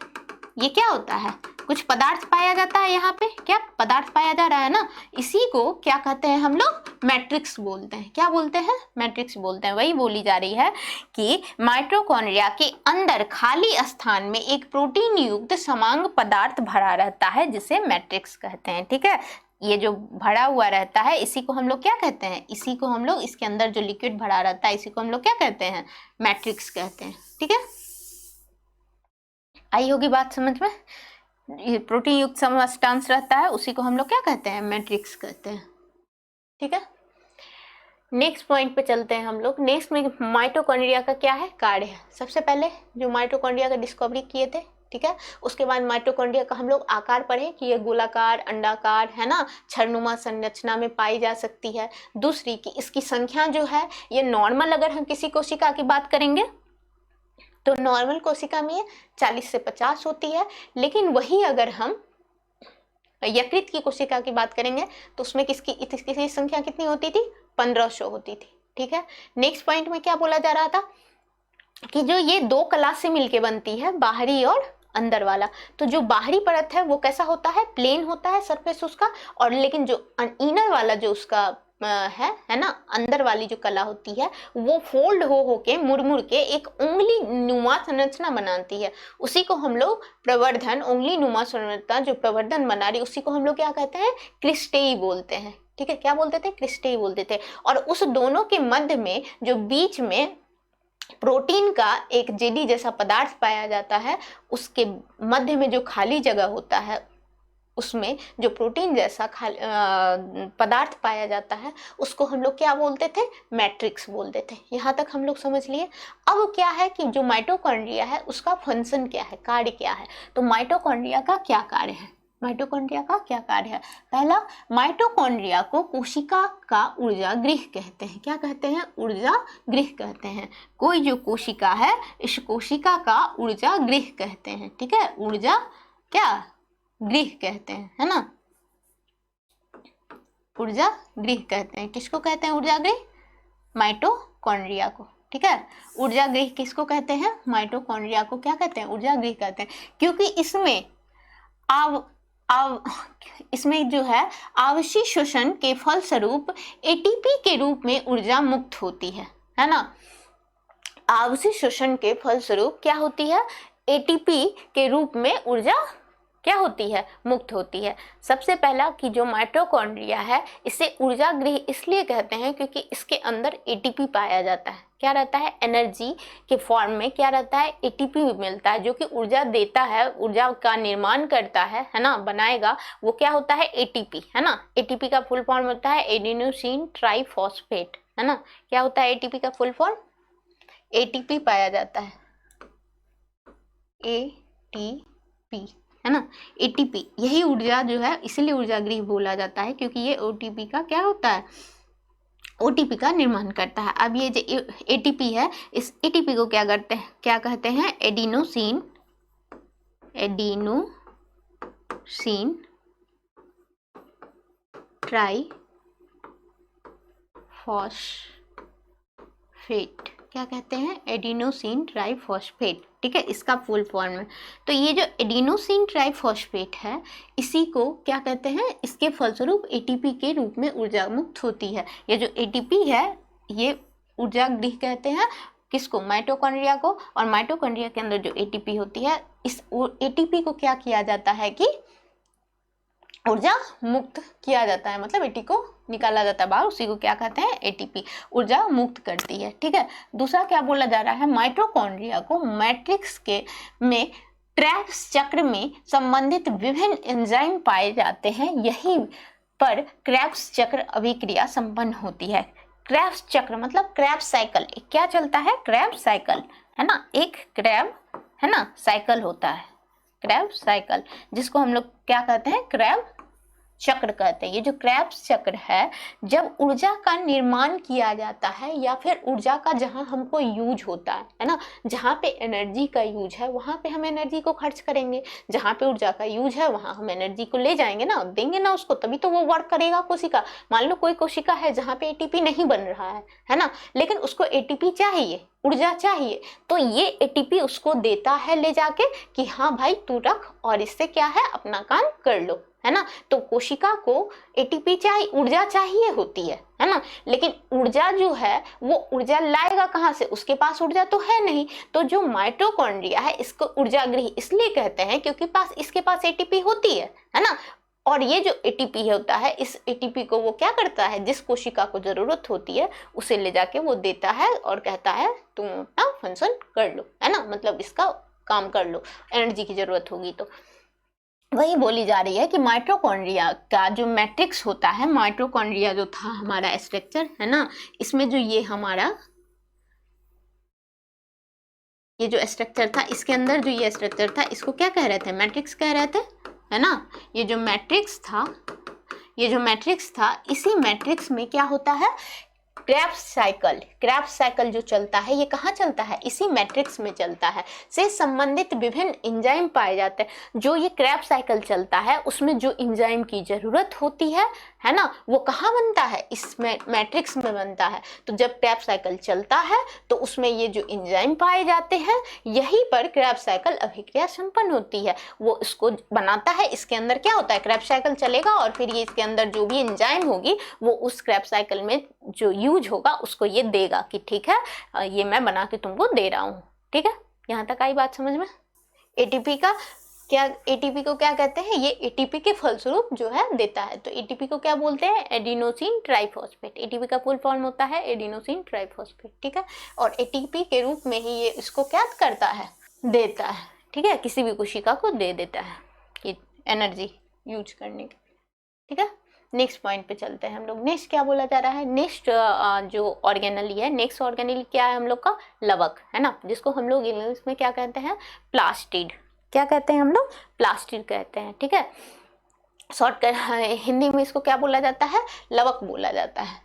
ये क्या होता है? कुछ पदार्थ पाया जाता है। यहाँ पे क्या पदार्थ पाया जा रहा है ना, इसी को क्या कहते हैं हम लोग? मैट्रिक्स बोलते हैं। क्या बोलते हैं? मैट्रिक्स बोलते हैं। वही बोली जा रही है कि माइटोकॉन्ड्रिया के अंदर खाली स्थान में एक प्रोटीन युक्त समांग पदार्थ भरा रहता है, जिसे मैट्रिक्स कहते हैं। ठीक है, ये जो भरा हुआ रहता है, इसी को हम लोग क्या कहते हैं? इसी को हम लोग, इसके अंदर जो लिक्विड भरा रहता है, इसी को हम लोग क्या कहते हैं? मैट्रिक्स कहते हैं। ठीक है, आई होगी बात समझ में। ये प्रोटीन युक्त सबस्टांस रहता है, उसी को हम लोग क्या कहते हैं, मैट्रिक्स कहते हैं। ठीक है, नेक्स्ट पॉइंट पे चलते हैं हम लोग। नेक्स्ट में माइटोकॉन्ड्रिया का क्या है, कार्य है। सबसे पहले जो माइटोकॉन्ड्रिया का डिस्कवरी किए थे, ठीक है, उसके बाद माइटोकॉन्ड्रिया का हम लोग आकार पढ़े कि ये गोलाकार, अंडाकार, है ना, छड़नुमा संरचना में पाई जा सकती है। दूसरी कि इसकी संख्या जो है ये नॉर्मल, अगर हम किसी कोशिका की बात करेंगे तो नॉर्मल कोशिका में ये 40 से 50 होती है, लेकिन वही अगर हम यकृत की कोशिका की बात करेंगे तो उसमें किसकी संख्या कितनी होती थी, 1500 होती थी। ठीक है, नेक्स्ट पॉइंट में क्या बोला जा रहा था कि जो ये दो कला से मिलके बनती है, बाहरी और अंदर वाला, तो जो बाहरी परत है वो कैसा होता है, प्लेन होता है सरफेस उसका, और लेकिन जो इनर वाला जो उसका है ना, अंदर वाली जो कला होती है वो फोल्ड हो के मुड़ मुड़ के एक उंगली नुमा संरचना बनाती है। उसी को हम लोग प्रवर्धन, उंगली नुमा संरचना जो प्रवर्धन बना रही, उसी को हम लोग क्या कहते हैं, क्रिस्टेई बोलते हैं। ठीक है, क्या बोलते थे, क्रिस्टेई बोलते थे। और उस दोनों के मध्य में जो बीच में प्रोटीन का एक जेली जैसा पदार्थ पाया जाता है, उसके मध्य में जो खाली जगह होता है उसमें जो प्रोटीन जैसा पदार्थ पाया जाता है उसको हम लोग क्या बोलते थे, मैट्रिक्स बोलते थे। यहाँ तक हम लोग समझ लिए। अब क्या है कि जो माइटोकॉन्ड्रिया है उसका फंक्शन क्या है, कार्य क्या है। तो माइटोकॉन्ड्रिया का क्या कार्य है, माइटोकॉन्ड्रिया का क्या कार्य है। पहला, माइटोकॉन्ड्रिया को कोशिका का ऊर्जा गृह कहते हैं। क्या कहते हैं, ऊर्जा गृह कहते हैं। कोई जो कोशिका है इस कोशिका का ऊर्जा गृह कहते हैं। ठीक है, ऊर्जा क्या गृह कहते हैं, है ना, ऊर्जा गृह कहते हैं। किसको कहते हैं ऊर्जा गृह, माइटोकॉन्ड्रिया को। ठीक है, ऊर्जा गृह किसको कहते हैं, माइटोकॉन्ड्रिया को क्या कहते हैं, ऊर्जा गृह कहते हैं। क्योंकि इसमें जो है आवश्यक शोषण के फलस्वरूप एटीपी के रूप में ऊर्जा मुक्त होती है ना। आवश्यक शोषण के फलस्वरूप क्या होती है, एटीपी के रूप में ऊर्जा क्या होती है, मुक्त होती है। सबसे पहला कि जो माइटोकॉन्ड्रिया है इसे ऊर्जा गृह इसलिए कहते हैं क्योंकि इसके अंदर एटीपी पाया जाता है। क्या रहता है, एनर्जी के फॉर्म में क्या रहता है, एटीपी मिलता है, जो कि ऊर्जा देता है, ऊर्जा का निर्माण करता है ना, बनाएगा। वो क्या होता है, एटीपी, है ना। एटीपी का फुल फॉर्म होता है एडिनोसिन ट्राइफॉस्फेट, है ना। क्या होता है एटीपी का फुल फॉर्म, एटीपी पाया जाता है, एटीपी, है ना, एटीपी। यही ऊर्जा जो है इसीलिए ऊर्जा गृह बोला जाता है क्योंकि ये ओटीपी का क्या होता है, ओटीपी का निर्माण करता है। अब ये जो एटीपी है इस एटीपी को क्या करते हैं, क्या कहते हैं, एडिनोसिन ट्राइफॉस्फेट, क्या कहते हैं, एडिनोसिन ट्राइफॉस्फेट। ठीक है, इसका फुल फॉर्म है। तो ये जो एडिनोसिन ट्राइफॉस्फेट है इसी को क्या कहते हैं, इसके फलस्वरूप एटीपी के रूप में ऊर्जा मुक्त होती है। ये जो एटीपी है ये ऊर्जा गृह कहते हैं किसको, माइटोकॉन्ड्रिया को। और माइटोकॉन्ड्रिया के अंदर जो एटीपी होती है इस एटीपी को क्या किया जाता है कि ऊर्जा मुक्त किया जाता है, मतलब एटी को निकाला जाता है बाहर, उसी को क्या कहते हैं, एटीपी, ऊर्जा मुक्त करती है। ठीक है, दूसरा क्या बोला जा रहा है, माइटोकॉन्ड्रिया को मैट्रिक्स के में क्रेब्स चक्र में संबंधित विभिन्न एंजाइम पाए जाते हैं, यही पर क्रेब्स चक्र अभिक्रिया संपन्न होती है। क्रेब्स चक्र मतलब क्रेब्स साइकिल, क्या चलता है, क्रेब्स साइकिल, है ना, एक क्रेब है ना साइकिल होता है, क्रेब साइकिल, जिसको हम लोग क्या कहते हैं, क्रेब चक्र कहते हैं। ये जो क्रेब्स चक्र है, जब ऊर्जा का निर्माण किया जाता है या फिर ऊर्जा का जहां हमको यूज होता है ना, जहां पे एनर्जी का यूज है वहां पे हम एनर्जी को खर्च करेंगे, जहां पे ऊर्जा का यूज है वहां हम एनर्जी को ले जाएंगे ना, देंगे ना उसको, तभी तो वो वर्क करेगा कोशिका। मान लो कोई कोशिका है जहां पे एटीपी नहीं बन रहा है ना, लेकिन उसको एटीपी चाहिए, ऊर्जा चाहिए, तो ये एटीपी उसको देता है ले जाके कि हाँ भाई तू रख और इससे क्या है अपना काम कर लो, है ना। तो कोशिका को एटीपी चाहिए, ऊर्जा चाहिए होती है ना, लेकिन ऊर्जा जो है वो ऊर्जा लाएगा कहाँ से, उसके पास ऊर्जा तो है नहीं। तो जो माइटोकॉन्ड्रिया है इसको ऊर्जा गृह इसलिए कहते हैं क्योंकि इसके पास एटीपी होती है ना। और ये जो एटीपी होता है इस एटीपी को वो क्या करता है, जिस कोशिका को जरूरत होती है उसे ले जाके वो देता है और कहता है तुम अपना फंक्शन कर लो, है ना, मतलब इसका काम कर लो, एनर्जी की जरूरत होगी तो। वही बोली जा रही है कि माइटोकॉन्ड्रिया का जो मैट्रिक्स होता है, माइटोकॉन्ड्रिया जो था हमारा स्ट्रक्चर है ना, इसमें जो ये हमारा ये जो स्ट्रक्चर था, इसके अंदर जो ये स्ट्रक्चर था, इसको क्या कह रहे थे? मैट्रिक्स कह रहे थे, है ना। ये जो मैट्रिक्स था, ये जो मैट्रिक्स था, इसी मैट्रिक्स में क्या होता है? क्रेब्स साइकिल जो चलता है, ये कहाँ चलता है? इसी मैट्रिक्स में चलता है। से संबंधित विभिन्न एंजाइम पाए जाते हैं। जो ये क्रेब्स साइकिल चलता है, उसमें जो एंजाइम की जरूरत होती है ना, वो कहाँ बनता है? इस मैट्रिक्स में बनता है। तो जब क्रेब्स साइकिल चलता है तो उसमें ये जो एंजाइम पाए जाते हैं, यहीं पर क्रेब्स साइकिल अभिक्रिया संपन्न होती है, वो इसको बनाता है। इसके अंदर क्या होता है? क्रेब्स साइकिल चलेगा और फिर ये इसके अंदर जो भी एंजाइम होगी वो उस क्रेब्स साइकिल में जो यूज होगा उसको ये देगा कि ठीक है, ये मैं बना के तुमको दे रहा हूँ। ठीक है, यहाँ तक आई बात समझ में? एटीपी का क्या, एटीपी को क्या कहते हैं? ये एटीपी के फलस्वरूप जो है देता है। तो एटीपी को क्या बोलते हैं? Adenosine triphosphate. एटीपी का फुल फॉर्म होता है एडिनोसिन ट्राइफॉस्फेट। ठीक है, और एटीपी के रूप में ही ये इसको क्या करता है? देता है। ठीक है, किसी भी कोशिका को दे देता है ये एनर्जी यूज करने की। ठीक है, नेक्स्ट पॉइंट पे चलते हैं हम लोग। नेक्स्ट क्या बोला जा रहा है? नेक्स्ट जो ऑर्गेनली है, नेक्स्ट ऑर्गेनली क्या है हम लोग का? लवक, है ना, जिसको हम लोग इंग्लिश में क्या कहते हैं? प्लास्टिड। क्या कहते हैं हम लोग? प्लास्टिड कहते हैं। ठीक है, शॉर्टकट हिंदी में इसको क्या बोला जाता है? लवक बोला जाता है।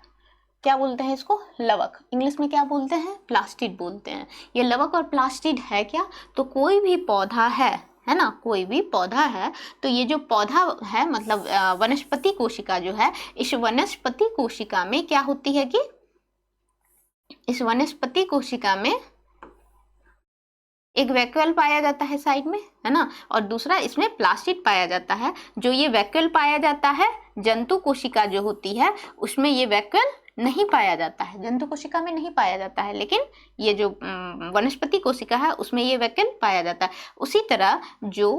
क्या बोलते हैं इसको? लवक। इंग्लिश में क्या बोलते हैं? प्लास्टिड बोलते हैं। ये लवक और प्लास्टिड है क्या? तो कोई भी पौधा है ना, कोई भी पौधा है, तो ये जो पौधा है मतलब वनस्पति कोशिका जो है, इस वनस्पति कोशिका में क्या होती है कि इस वनस्पति कोशिका में एक वैक्यूल पाया जाता है साइड में, है ना, और दूसरा इसमें प्लास्टिड पाया जाता है। जो ये वैक्यूल पाया जाता है, जंतु कोशिका जो होती है उसमें ये वैक्यूल नहीं पाया जाता है, जंतु कोशिका में नहीं पाया जाता है, लेकिन ये जो वनस्पति कोशिका है उसमें ये वैक्यूल पाया जाता है। उसी तरह जो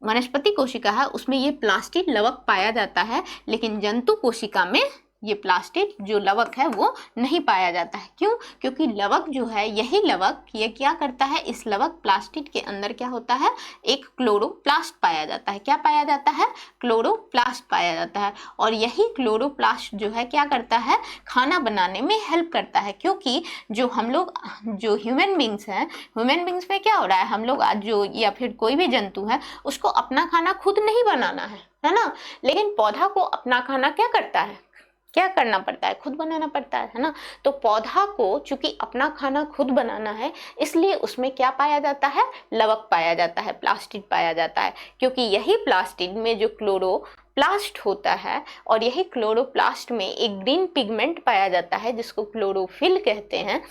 वनस्पति कोशिका है उसमें ये प्लास्टिड लवक पाया जाता है, लेकिन जंतु कोशिका में ये प्लास्टिड जो लवक है वो नहीं पाया जाता है। क्यों? क्योंकि लवक जो है, यही लवक ये क्या करता है? इस लवक प्लास्टिड के अंदर क्या होता है? एक क्लोरोप्लास्ट पाया जाता है। क्या पाया जाता है? क्लोरोप्लास्ट पाया जाता है। और यही क्लोरोप्लास्ट जो है क्या करता है? खाना बनाने में हेल्प करता है। क्योंकि जो हम लोग जो ह्यूमन बींग्स हैं, ह्यूमन बींग्स में क्या हो रहा है? हम लोग आज जो या फिर कोई भी जंतु है उसको अपना खाना खुद नहीं बनाना है ना, लेकिन पौधा को अपना खाना क्या करता है? क्या करना पड़ता है? खुद बनाना पड़ता है ना। तो पौधा को चूंकि अपना खाना खुद बनाना है, इसलिए उसमें क्या पाया जाता है? लवक पाया जाता है, प्लास्टिड पाया जाता है। क्योंकि यही प्लास्टिड में जो क्लोरोप्लास्ट होता है, और यही क्लोरोप्लास्ट में एक ग्रीन पिगमेंट पाया जाता है जिसको क्लोरोफिल कहते हैं।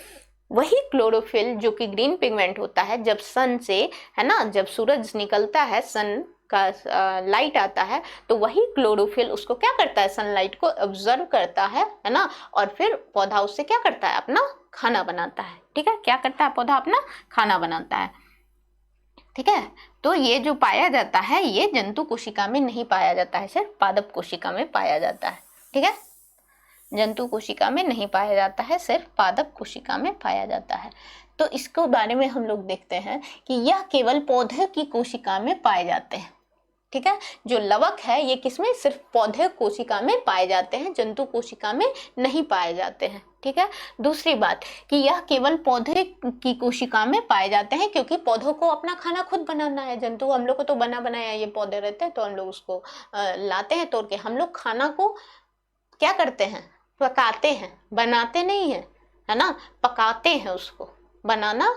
वही क्लोरोफिल जो कि ग्रीन पिगमेंट होता है, जब सन से, है ना, जब सूरज निकलता है, सन का लाइट आता है, तो वही क्लोरोफिल उसको क्या करता है? सनलाइट को ऑब्जर्व करता है ना, और फिर पौधा उससे क्या करता है? अपना खाना बनाता है। ठीक है, क्या करता है? पौधा अपना खाना बनाता है। ठीक है, तो ये जो पाया जाता है ये जंतु कोशिका में नहीं पाया जाता है, सिर्फ पादप कोशिका में पाया जाता है। ठीक है, जंतु कोशिका में नहीं पाया जाता है, सिर्फ पादप कोशिका में पाया जाता है। तो इसके बारे में हम लोग देखते हैं कि यह केवल पौधे की कोशिका में पाए जाते हैं। ठीक है, जो लवक है ये किसमें? सिर्फ पौधे कोशिका में पाए जाते हैं, जंतु कोशिका में नहीं पाए जाते हैं। ठीक है, दूसरी बात कि यह केवल पौधे की कोशिका में पाए जाते हैं, क्योंकि पौधों को अपना खाना खुद बनाना है। जंतु हम लोग को तो बना बनाया ये पौधे रहते हैं, तो हम लोग उसको लाते हैं तोड़ के। हम लोग खाना को क्या करते हैं? पकाते हैं, बनाते नहीं है ना, पकाते हैं। उसको बनाना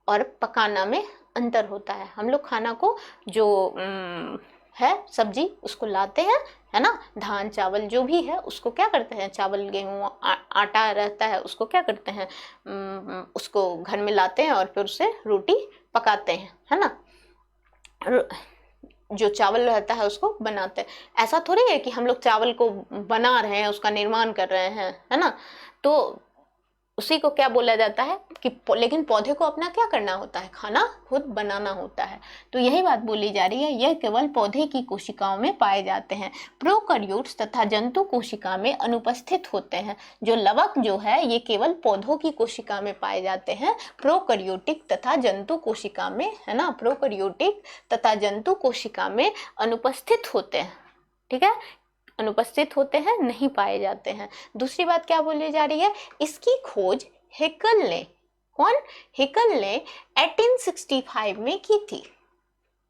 और पकाना में अंतर होता है। हम लोग खाना को जो है सब्जी उसको लाते हैं, है ना, धान चावल जो भी है उसको क्या करते हैं? चावल गेहूँ आटा रहता है, उसको क्या करते हैं? उसको घर में लाते हैं और फिर उससे रोटी पकाते हैं, है ना। जो चावल रहता है उसको बनाते हैं। ऐसा थोड़ी है कि हम लोग चावल को बना रहे हैं, उसका निर्माण कर रहे हैं, है ना। तो उसी को क्या बोला जाता है कि लेकिन पौधे को अपना क्या करना होता है, खाना खुद बनाना होता है। तो यही बात बोली जा रही है, यह केवल पौधे की कोशिकाओं में पाए जाते हैं। प्रोकैरियोट्स तथा जंतु कोशिका में अनुपस्थित होते हैं। जो लवक जो है ये केवल पौधों की कोशिका में पाए जाते हैं, प्रोकैरियोटिक तथा जंतु कोशिका में, है ना, प्रोकैरियोटिक तथा जंतु कोशिका में अनुपस्थित होते हैं। ठीक है, अनुपस्थित होते हैं, नहीं पाए जाते हैं। दूसरी बात क्या बोली जा रही है, इसकी खोज हेकल ने, कौन, हेकल ने 1865 में की थी।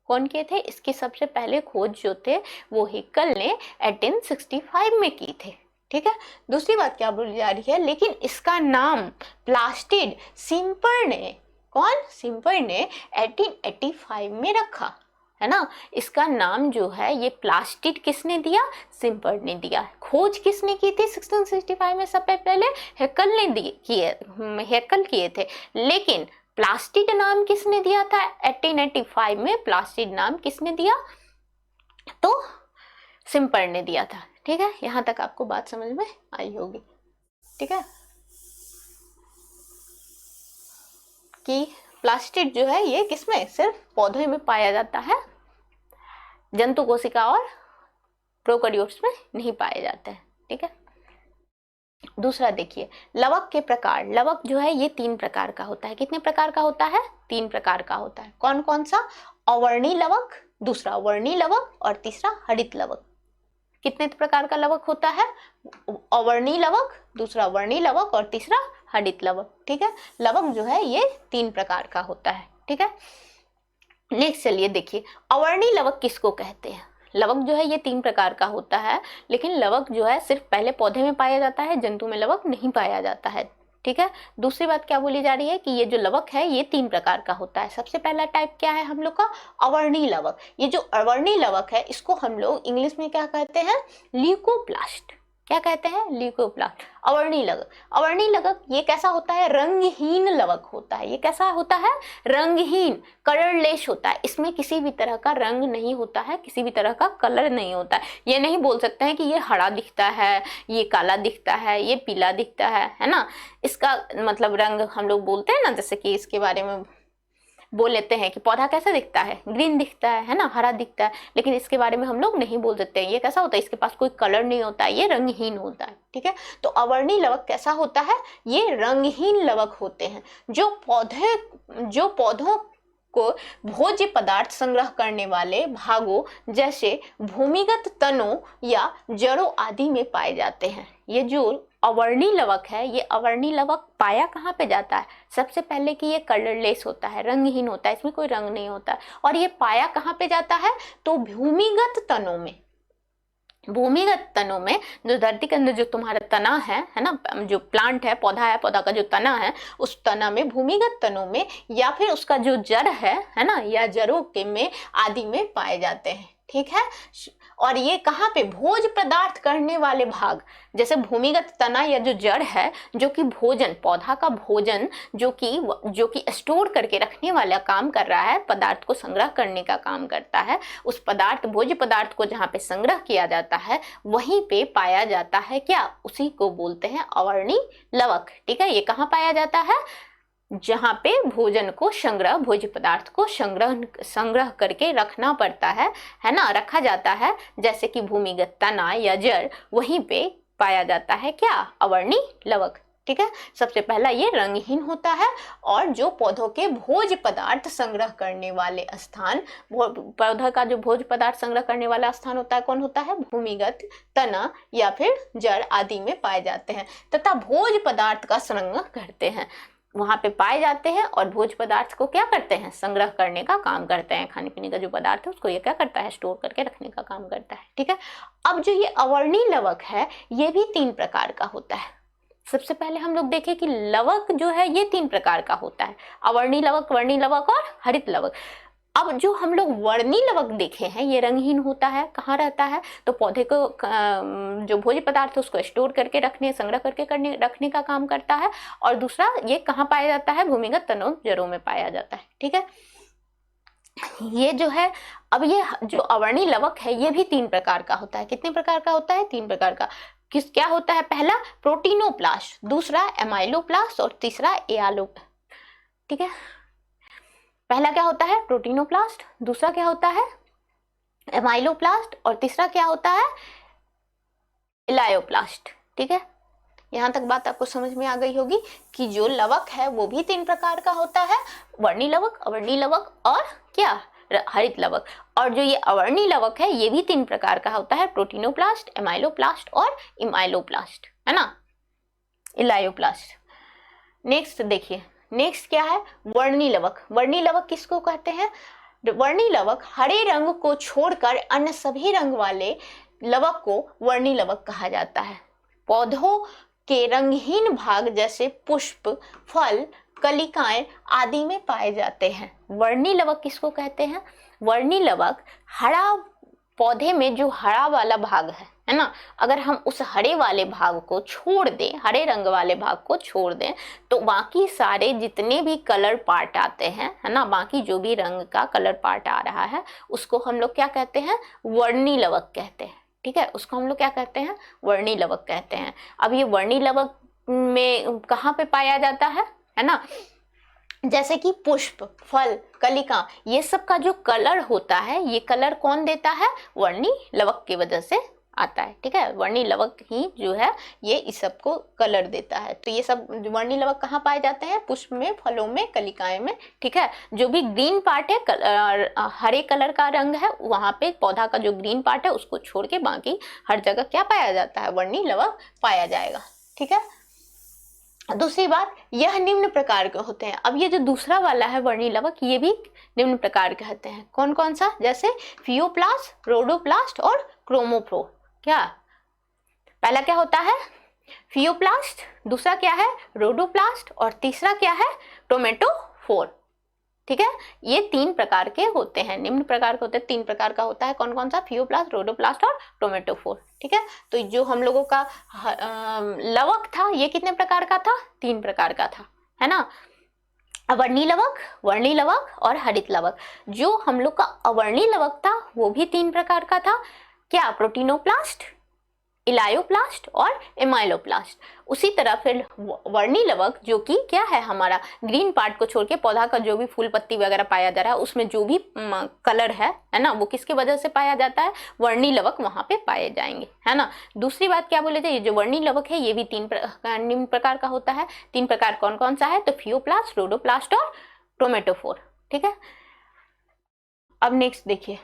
कौन किए थे, इसकी सबसे पहले खोज जो थे वो हेकल ने 1865 में की थे। ठीक है, दूसरी बात क्या बोली जा रही है, लेकिन इसका नाम प्लास्टिड सिम्पर ने, कौन, सिम्पर ने 1885 में रखा, है ना। इसका नाम जो है ये प्लास्टिड किसने दिया, सिम्पर ने दिया। खोज किसने की थी 1665 में, सबसे पहले हेकल ने हेकल किए थे, लेकिन प्लास्टिड नाम किसने दिया था 1885 में, प्लास्टिड नाम किसने दिया, तो सिम्पर ने दिया था। ठीक है, यहां तक आपको बात समझ में आई होगी। ठीक है, कि प्लास्टिड जो है ये किसमें, सिर्फ पौधे में पाया जाता है, जंतु कोशिका और प्रोकैरियोट्स में नहीं पाए जाते हैं। ठीक है, दूसरा देखिए, लवक के प्रकार। लवक जो है ये 3 प्रकार का होता है। कितने प्रकार का होता है, 3 प्रकार का होता है। कौन कौन सा, अवर्णी लवक, दूसरा वर्णी लवक और तीसरा हरित लवक। कितने प्रकार का लवक होता है, अवर्णी लवक, दूसरा वर्णी लवक और तीसरा हरित लवक। ठीक है, लवक जो है ये 3 प्रकार का होता है। ठीक है, नेक्स्ट चलिए देखिए, अवर्णी लवक किसको कहते हैं। लवक जो है ये 3 प्रकार का होता है, लेकिन लवक जो है सिर्फ पहले पौधे में पाया जाता है, जंतु में लवक नहीं पाया जाता है। ठीक है, दूसरी बात क्या बोली जा रही है कि ये जो लवक है ये 3 प्रकार का होता है। सबसे पहला टाइप क्या है हम लोग का, अवर्णी लवक। ये जो अवर्णी लवक है इसको हम लोग इंग्लिश में क्या कहते हैं, ल्यूकोप्लास्ट। क्या कहते हैं, ल्यूकोप्लास्ट। अवर्णी लवक, अवर्णी लवक ये कैसा होता है, रंगहीन लवक होता है। ये कैसा होता है, रंगहीन, कलरलेस होता है। इसमें किसी भी तरह का रंग नहीं होता है, किसी भी तरह का कलर नहीं होता है। ये नहीं बोल सकते हैं कि ये हरा दिखता है, ये काला दिखता है, ये पीला दिखता है ना। इसका मतलब रंग हम लोग बोलते हैं ना, जैसे कि इसके बारे में बोल लेते हैं कि पौधा कैसा दिखता है, ग्रीन दिखता है ना, हरा दिखता है, लेकिन इसके बारे में हम लोग नहीं बोल सकते हैं ये कैसा होता है, इसके पास कोई कलर नहीं होता है, ये रंगहीन होता है। ठीक है, तो अवर्णी लवक कैसा होता है, ये रंगहीन लवक होते हैं, जो पौधों को भोज्य पदार्थ संग्रह करने वाले भागों जैसे भूमिगत तनों या जड़ों आदि में पाए जाते हैं। ये जो अवर्णी लवक है, ये अवर्णी लवक पाया कहाँ पे जाता है, सबसे पहले कि ये कलरलेस होता है, रंगहीन होता है, इसमें कोई रंग नहीं होता है। और ये पाया कहाँ पे जाता है, तो भूमिगत तनों में। भूमिगत तनों में, जो धरती के अंदर जो तुम्हारा तना है ना, जो प्लांट है, पौधा है, पौधा का जो तना है, उस तना में, भूमिगत तनों में, या फिर उसका जो जड़ है ना, या जड़ों के में आदि में पाए जाते हैं। ठीक है, और ये कहाँ पे, भोज पदार्थ करने वाले भाग, जैसे भूमिगत तना या जो जड़ है, जो कि भोजन, पौधा का भोजन जो कि स्टोर करके रखने वाला काम कर रहा है, पदार्थ को संग्रह करने का काम करता है, उस पदार्थ, भोज्य पदार्थ को जहाँ पे संग्रह किया जाता है वहीं पे पाया जाता है क्या, उसी को बोलते हैं अवर्णी लवक। ठीक है, ये कहाँ पाया जाता है, जहाँ पे भोजन को संग्रह, भोज्य पदार्थ को संग्रह करके रखना पड़ता है ना, रखा जाता है, जैसे कि भूमिगत तना या जड़, वहीं पे पाया जाता है क्या, अवर्णी लवक। ठीक है, सबसे पहला ये रंगहीन होता है, और जो पौधों के भोज्य पदार्थ संग्रह करने वाले स्थान, पौधा का जो भोज्य पदार्थ संग्रह करने वाला स्थान होता है, कौन होता है, भूमिगत तना या फिर जड़ आदि में पाए जाते हैं, तथा भोज्य पदार्थ का संग्रह करते हैं, वहां पे पाए जाते हैं, और भोज्य पदार्थ को क्या करते हैं, संग्रह करने का काम करते हैं। खाने पीने का जो पदार्थ है उसको ये क्या करता है, स्टोर करके रखने का काम करता है। ठीक है, अब जो ये अवर्णी लवक है ये भी 3 प्रकार का होता है। सबसे पहले हम लोग देखें कि लवक जो है ये 3 प्रकार का होता है, अवर्णी लवक, वर्णी लवक और हरित लवक। अब जो हम लोग वर्णी लवक देखे हैं ये रंगहीन होता है, कहाँ रहता है, तो पौधे को जो भोज्य पदार्थ है उसको स्टोर करके रखने, संग्रह करके रखने का काम करता है, और दूसरा ये कहाँ पाया जाता है, भूमिगत तनों जड़ों में पाया जाता है। ठीक है, ये जो है, अब ये जो अवर्णी लवक है ये भी 3 प्रकार का होता है। कितने प्रकार का होता है, 3 प्रकार का। किस क्या होता है? पहला प्रोटीनोप्लास्ट, दूसरा एमाइलोप्लास्ट और तीसरा एआलो। ठीक है, पहला क्या होता है? प्रोटीनोप्लास्ट, दूसरा क्या होता है? एमाइलोप्लास्ट और तीसरा क्या होता है? इलायोप्लास्ट। ठीक है, यहाँ तक बात आपको समझ में आ गई होगी कि जो लवक है वो भी 3 प्रकार का होता है, वर्णी लवक, अवर्णी लवक और क्या? हरित लवक। और जो ये अवर्णी लवक है ये भी 3 प्रकार का होता है, प्रोटीनोप्लास्ट, एमाइलोप्लास्ट और इमाइलोप्लास्ट, है ना, इलायोप्लास्ट। नेक्स्ट देखिए, नेक्स्ट क्या है? वर्णी लवक। वर्णी लवक किसको कहते हैं? वर्णी लवक हरे रंग को छोड़कर अन्य सभी रंग वाले लवक को वर्णी लवक कहा जाता है। पौधों के रंगहीन भाग जैसे पुष्प, फल, कलिकाएं आदि में पाए जाते हैं। वर्णी लवक किसको कहते हैं? वर्णी लवक हरा, पौधे में जो हरा वाला भाग है ना, अगर हम उस हरे वाले भाग को छोड़ दें, हरे रंग वाले भाग को छोड़ दें, तो बाकी सारे जितने भी कलर पार्ट आते हैं, है ना, बाकी जो भी रंग का कलर पार्ट आ रहा है उसको हम लोग क्या कहते हैं? वर्णी लवक कहते हैं। ठीक है, उसको हम लोग क्या कहते हैं? वर्णी लवक कहते हैं। अब ये वर्णी लवक में कहाँ पे पाया जाता है ना, जैसे कि पुष्प, फल, कलिका, ये सब का जो कलर होता है, ये कलर कौन देता है? वर्णी लवक की वजह से आता है। ठीक है, वर्णी लवक ही जो है ये इस सब को कलर देता है। तो ये सब वर्णी लवक कहाँ पाए जाते हैं? पुष्प में, फलों में, कलिकाएं में। ठीक है, जो भी ग्रीन पार्ट है, हरे कलर का रंग है, वहां पे पौधा का जो ग्रीन पार्ट है उसको छोड़ के बाकी हर जगह क्या पाया जाता है? वर्णी लवक पाया जाएगा। ठीक है, दूसरी बात, यह निम्न प्रकार के होते हैं। अब ये जो दूसरा वाला है वर्णी लवक, ये भी निम्न प्रकार के होते हैं। कौन कौन सा? जैसे फियोप्लास्ट, रोडोप्लास्ट और क्रोमोफ्लोर। क्या पहला क्या होता है? फियोप्लास्ट, दूसरा क्या है? रोडोप्लास्ट और तीसरा क्या है? क्रोमेटोफोर। ठीक है, ये 3 प्रकार के होते हैं, निम्न प्रकार के होते हैं। 3 प्रकार का होता है, कौन कौन सा? फियोप्लास्ट, रोडोप्लास्ट और क्रोमेटोफोर। ठीक है, तो जो हम लोगों का लवक था ये कितने प्रकार का था? 3 प्रकार का था, है ना। अवर्णी लवक, वर्णी लवक और हरित लवक। जो हम लोग का अवर्णी लवक था वो भी 3 प्रकार का था। क्या? प्रोटीनोप्लास्ट, इलायोप्लास्ट और एमाइलोप्लास्ट। उसी तरह फिर वर्णी लवक जो कि क्या है? हमारा ग्रीन पार्ट को छोड़ के पौधा का जो भी फूल पत्ती वगैरह पाया जा रहा है उसमें जो भी कलर है ना, वो किसकी वजह से पाया जाता है? वर्णी लवक वहां पे पाए जाएंगे, है ना। दूसरी बात क्या बोले थे? ये जो वर्णी लवक है ये भी 3 निम्न प्रकार का होता है। 3 प्रकार कौन कौन सा है? तो फियोप्लास्ट, रोडोप्लास्ट और क्रोमेटोफोर। ठीक है, अब नेक्स्ट देखिए,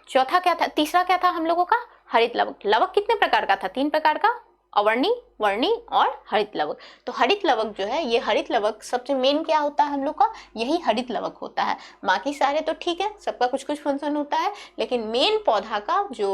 चौथा क्या था? तीसरा क्या था हम लोगों का? हरित लवक। लवक कितने प्रकार का था? 3 प्रकार का, अवर्णी, वर्णी और हरित लवक। तो हरित लवक जो है, ये हरित लवक सबसे मेन क्या होता है हम लोग का? यही हरित लवक होता है। बाकी सारे तो ठीक है, सबका कुछ कुछ फंक्शन होता है, लेकिन मेन पौधा का जो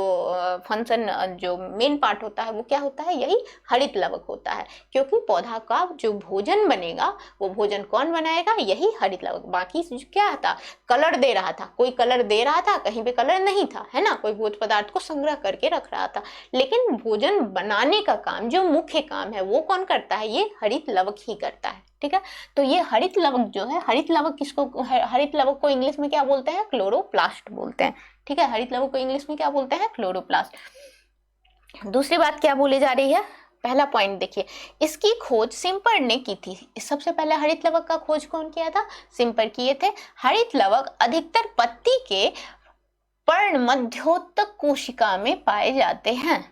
फंक्शन, जो मेन पार्ट होता है वो क्या होता है? यही हरित लवक होता है। क्योंकि पौधा का जो भोजन बनेगा वो भोजन कौन बनाएगा? यही हरित लवक। बाकी क्या था? कलर दे रहा था, कोई कलर दे रहा था, कहीं पे कलर नहीं था, है ना, कोई भोज्य पदार्थ को संग्रह करके रख रहा था। लेकिन भोजन बनाने का काम, जो मुख्य काम है, वो कौन करता है? ये हरित लवक ही करता है। ठीक है, तो ये हरित लवक जो है, हरित लवक किसको, हरित लवक को इंग्लिश में क्या बोलते हैं? क्लोरोप्लास्ट बोलते हैं। ठीक है, हरित लवक को इंग्लिश में क्या बोलते हैं? क्लोरोप्लास्ट। दूसरी बात क्या बोली जा रही है? पहला पॉइंट देखिए, इसकी खोज सिम्पर ने की थी। सबसे पहले हरित लवक का खोज कौन किया था? सिम्पर किए थे। हरित लवक अधिकतर पत्ती के पर्ण मध्योतक कोशिका में पाए जाते हैं।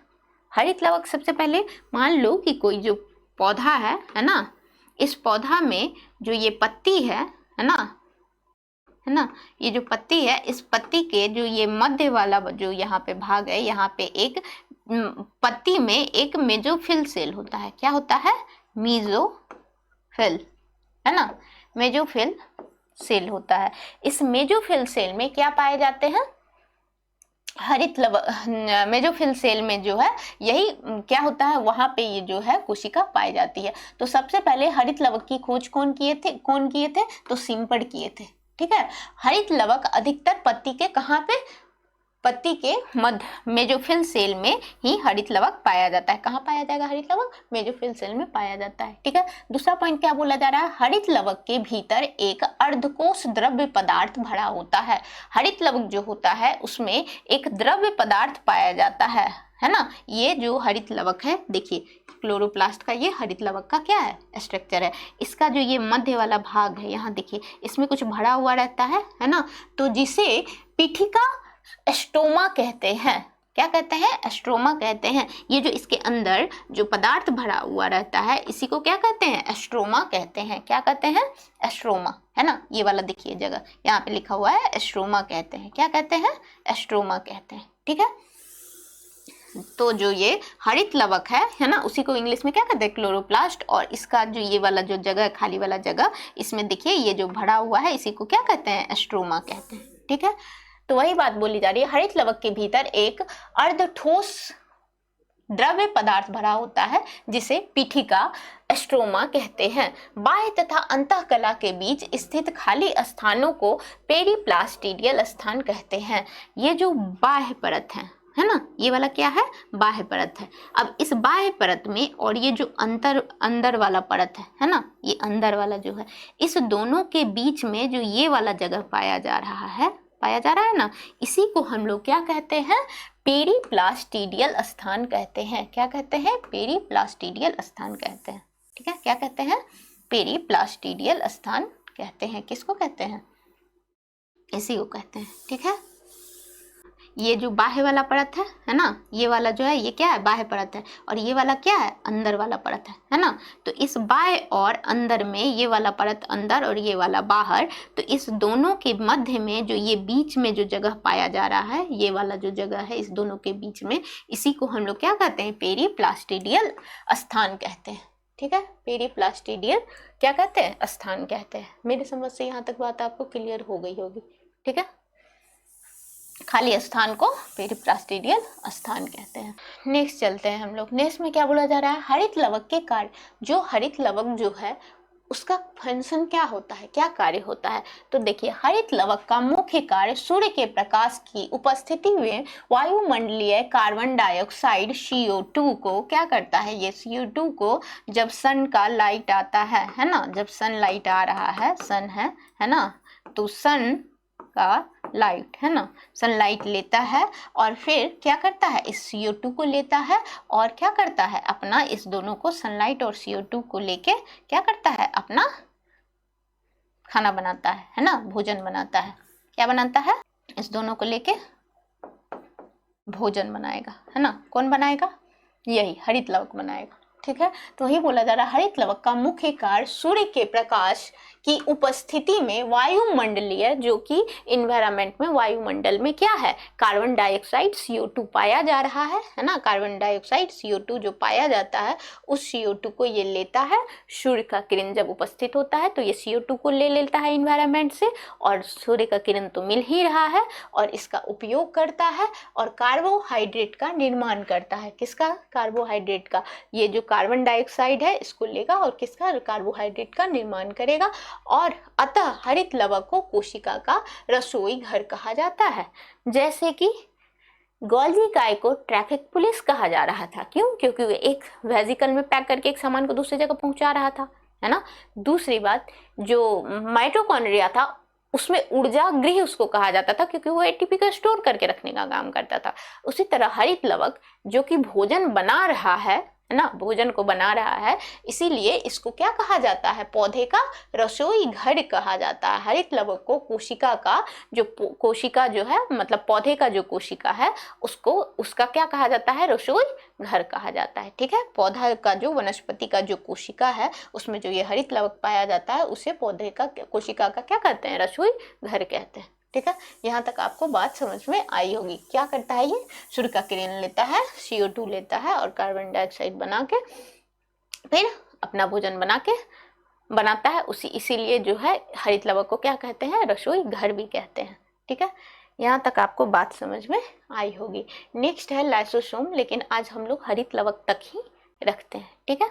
हरित लवक सबसे पहले, मान लो कि कोई जो पौधा है ना, इस पौधा में जो ये पत्ती है ना, ये जो पत्ती है, इस पत्ती के जो ये मध्य वाला जो यहाँ पे भाग है, यहाँ पे एक पत्ती में एक मेजोफिल सेल होता है। क्या होता है? मेजोफिल, है ना, मेजोफिल सेल होता है। इस मेजोफिल सेल में क्या पाए जाते हैं? हरित लवक। मेजोफिल सेल में जो है यही क्या होता है? वहां पे ये जो है कोशिका पाई जाती है। तो सबसे पहले हरित लवक की खोज कौन किए थे? तो सिम्पर किए थे। ठीक है, हरित लवक अधिकतर पत्ती के कहाँ पे? पत्ती के मध्य मेसोफिल सेल में ही हरित लवक पाया जाता है। कहाँ पाया जाएगा हरित लवक? मेसोफिल सेल में पाया जाता है। ठीक है, दूसरा पॉइंट क्या बोला जा रहा है? हरित लवक के भीतर एक अर्धकोश द्रव्य पदार्थ भरा होता है। हरित लवक जो होता है उसमें एक द्रव्य पदार्थ पाया जाता है ना। ये जो हरित लवक है, देखिए क्लोरोप्लास्ट का ये हरित लवक का क्या है? स्ट्रक्चर है। इसका जो ये मध्य वाला भाग है, यहाँ देखिए इसमें कुछ भरा हुआ रहता है ना, तो जिसे पीठिका स्टोमा कहते हैं। क्या कहते हैं? स्ट्रोमा कहते हैं। ये जो इसके अंदर जो पदार्थ भरा हुआ रहता है इसी को क्या कहते हैं? स्ट्रोमा कहते हैं। क्या कहते हैं? स्ट्रोमा, है ना। ये वाला देखिए जगह यहाँ पे लिखा हुआ है, स्ट्रोमा कहते हैं। क्या कहते हैं? स्ट्रोमा कहते हैं। ठीक है, तो जो ये हरित लवक है ना, उसी को इंग्लिश में क्या कहते हैं? क्लोरोप्लास्ट। और इसका जो ये वाला जो जगह है, खाली वाला जगह, इसमें देखिए ये जो भरा हुआ है इसी को क्या कहते हैं? स्ट्रोमा कहते हैं। ठीक है, तो वही बात बोली जा रही है, हरित लवक के भीतर एक अर्धठोस द्रव्य पदार्थ भरा होता है जिसे पीठिका स्ट्रोमा कहते हैं। बाह्य तथा अंतःकला के बीच स्थित खाली स्थानों को पेरिप्लास्टिडियल स्थान कहते हैं। ये जो बाह्य परत है ना, ये वाला क्या है? बाह्य परत है। अब इस बाह्य परत में और ये जो अंदर वाला परत है ना, ये अंदर वाला जो है, इस दोनों के बीच में जो ये वाला जगह पाया जा रहा है ना, इसी को हम लोग क्या कहते हैं? पेरिप्लास्टिडियल स्थान कहते हैं। क्या कहते हैं? पेरिप्लास्टिडियल स्थान कहते हैं। ठीक है, क्या कहते हैं? पेरिप्लास्टिडियल स्थान कहते हैं। किसको कहते हैं? इसी को कहते हैं। ठीक है, ये जो बाह्य वाला परत है ना, ये वाला जो है ये क्या है? बाह्य परत है। और ये वाला क्या है? अंदर वाला परत है ना। तो इस बाह्य और अंदर में ये वाला परत अंदर और ये वाला बाहर, तो इस दोनों के मध्य में जो ये बीच में जो जगह पाया जा रहा है, ये वाला जो जगह है इस दोनों के बीच में, इसी को हम लोग क्या कहते हैं? पेरिप्लास्टिडियल स्थान कहते हैं। ठीक है, पेरिप्लास्टिडियल क्या कहते हैं? स्थान कहते हैं। मेरी समझ से यहाँ तक बात आपको क्लियर हो गई होगी। ठीक है, खाली स्थान को पेरिप्लास्टिडियल स्थान कहते हैं। नेक्स्ट चलते हैं हम लोग। नेक्स्ट में क्या बोला जा रहा है? हरित लवक के कार्य। जो हरित लवक जो है उसका फंक्शन क्या होता है? क्या कार्य होता है? तो देखिए, हरित लवक का मुख्य कार्य सूर्य के प्रकाश की उपस्थिति में वायुमंडलीय कार्बन डाइऑक्साइड CO2 को क्या करता है? ये CO2 को जब सन का लाइट आता है ना, जब सन लाइट आ रहा है, सन है ना, तो सन का लाइट है ना, सनलाइट लेता है और फिर क्या करता है? इस CO2 को लेता है और क्या करता है? अपना इस दोनों को, सनलाइट और CO2 को लेके क्या करता है? अपना खाना बनाता है ना, भोजन बनाता है। क्या बनाता है? इस दोनों को लेके भोजन बनाएगा, है ना। कौन बनाएगा? यही हरित लवक बनाएगा। ठीक है, तो वही बोला जा रहा है, हरित लवक का मुख्य कार्य सूर्य के प्रकाश की उपस्थिति में वायुमंडलीय, जो कि इन्वायरमेंट में, वायुमंडल में क्या है? कार्बन डाइऑक्साइड CO2 पाया जा रहा है ना। कार्बन डाइऑक्साइड CO2 जो पाया जाता है, उस CO2 को ये लेता है। सूर्य का किरण जब उपस्थित होता है तो ये CO2 को ले लेता है इन्वायरमेंट से, और सूर्य का किरण तो मिल ही रहा है, और इसका उपयोग करता है और कार्बोहाइड्रेट का निर्माण करता है। किसका? कार्बोहाइड्रेट का। ये जो कार्बन डाइऑक्साइड है इसको लेगा और किसका? कार्बोहाइड्रेट का निर्माण करेगा। और अतः हरित लवक को कोशिका का रसोई घर कहा जाता है। जैसे कि गोल्जी गाय को ट्रैफिक पुलिस कहा जा रहा था। क्यों? क्योंकि वो एक वेहिकल में पैक करके एक सामान को दूसरी जगह पहुंचा रहा था, है ना। दूसरी बात, जो माइटोकॉन्ड्रिया था उसमें ऊर्जा गृह उसको कहा जाता था, क्योंकि वो ATP का स्टोर करके रखने का काम करता था। उसी तरह हरित लवक जो कि भोजन बना रहा है ना, भोजन को बना रहा है, इसीलिए इसको क्या कहा जाता है? पौधे का रसोई घर कहा जाता है। हरित लवक को कोशिका का जो कोशिका जो है, मतलब पौधे का जो कोशिका है, उसको उसका क्या कहा जाता है? रसोई घर कहा जाता है। ठीक है, पौधा का जो, वनस्पति का जो कोशिका है उसमें जो ये हरित लवक पाया जाता है उसे पौधे का, कोशिका का क्या कहते हैं? रसोई घर कहते हैं। ठीक है, यहाँ तक आपको बात समझ में आई होगी। क्या करता है ये? सूर्य का किरण लेता है, CO2 लेता है और कार्बन डाइऑक्साइड बना के फिर अपना भोजन बनाता है। इसीलिए जो है हरित लवक को क्या कहते हैं? रसोई घर भी कहते हैं। ठीक है, यहाँ तक आपको बात समझ में आई होगी। नेक्स्ट है लाइसोसोम, लेकिन आज हम लोग हरित लवक तक ही रखते हैं। ठीक है।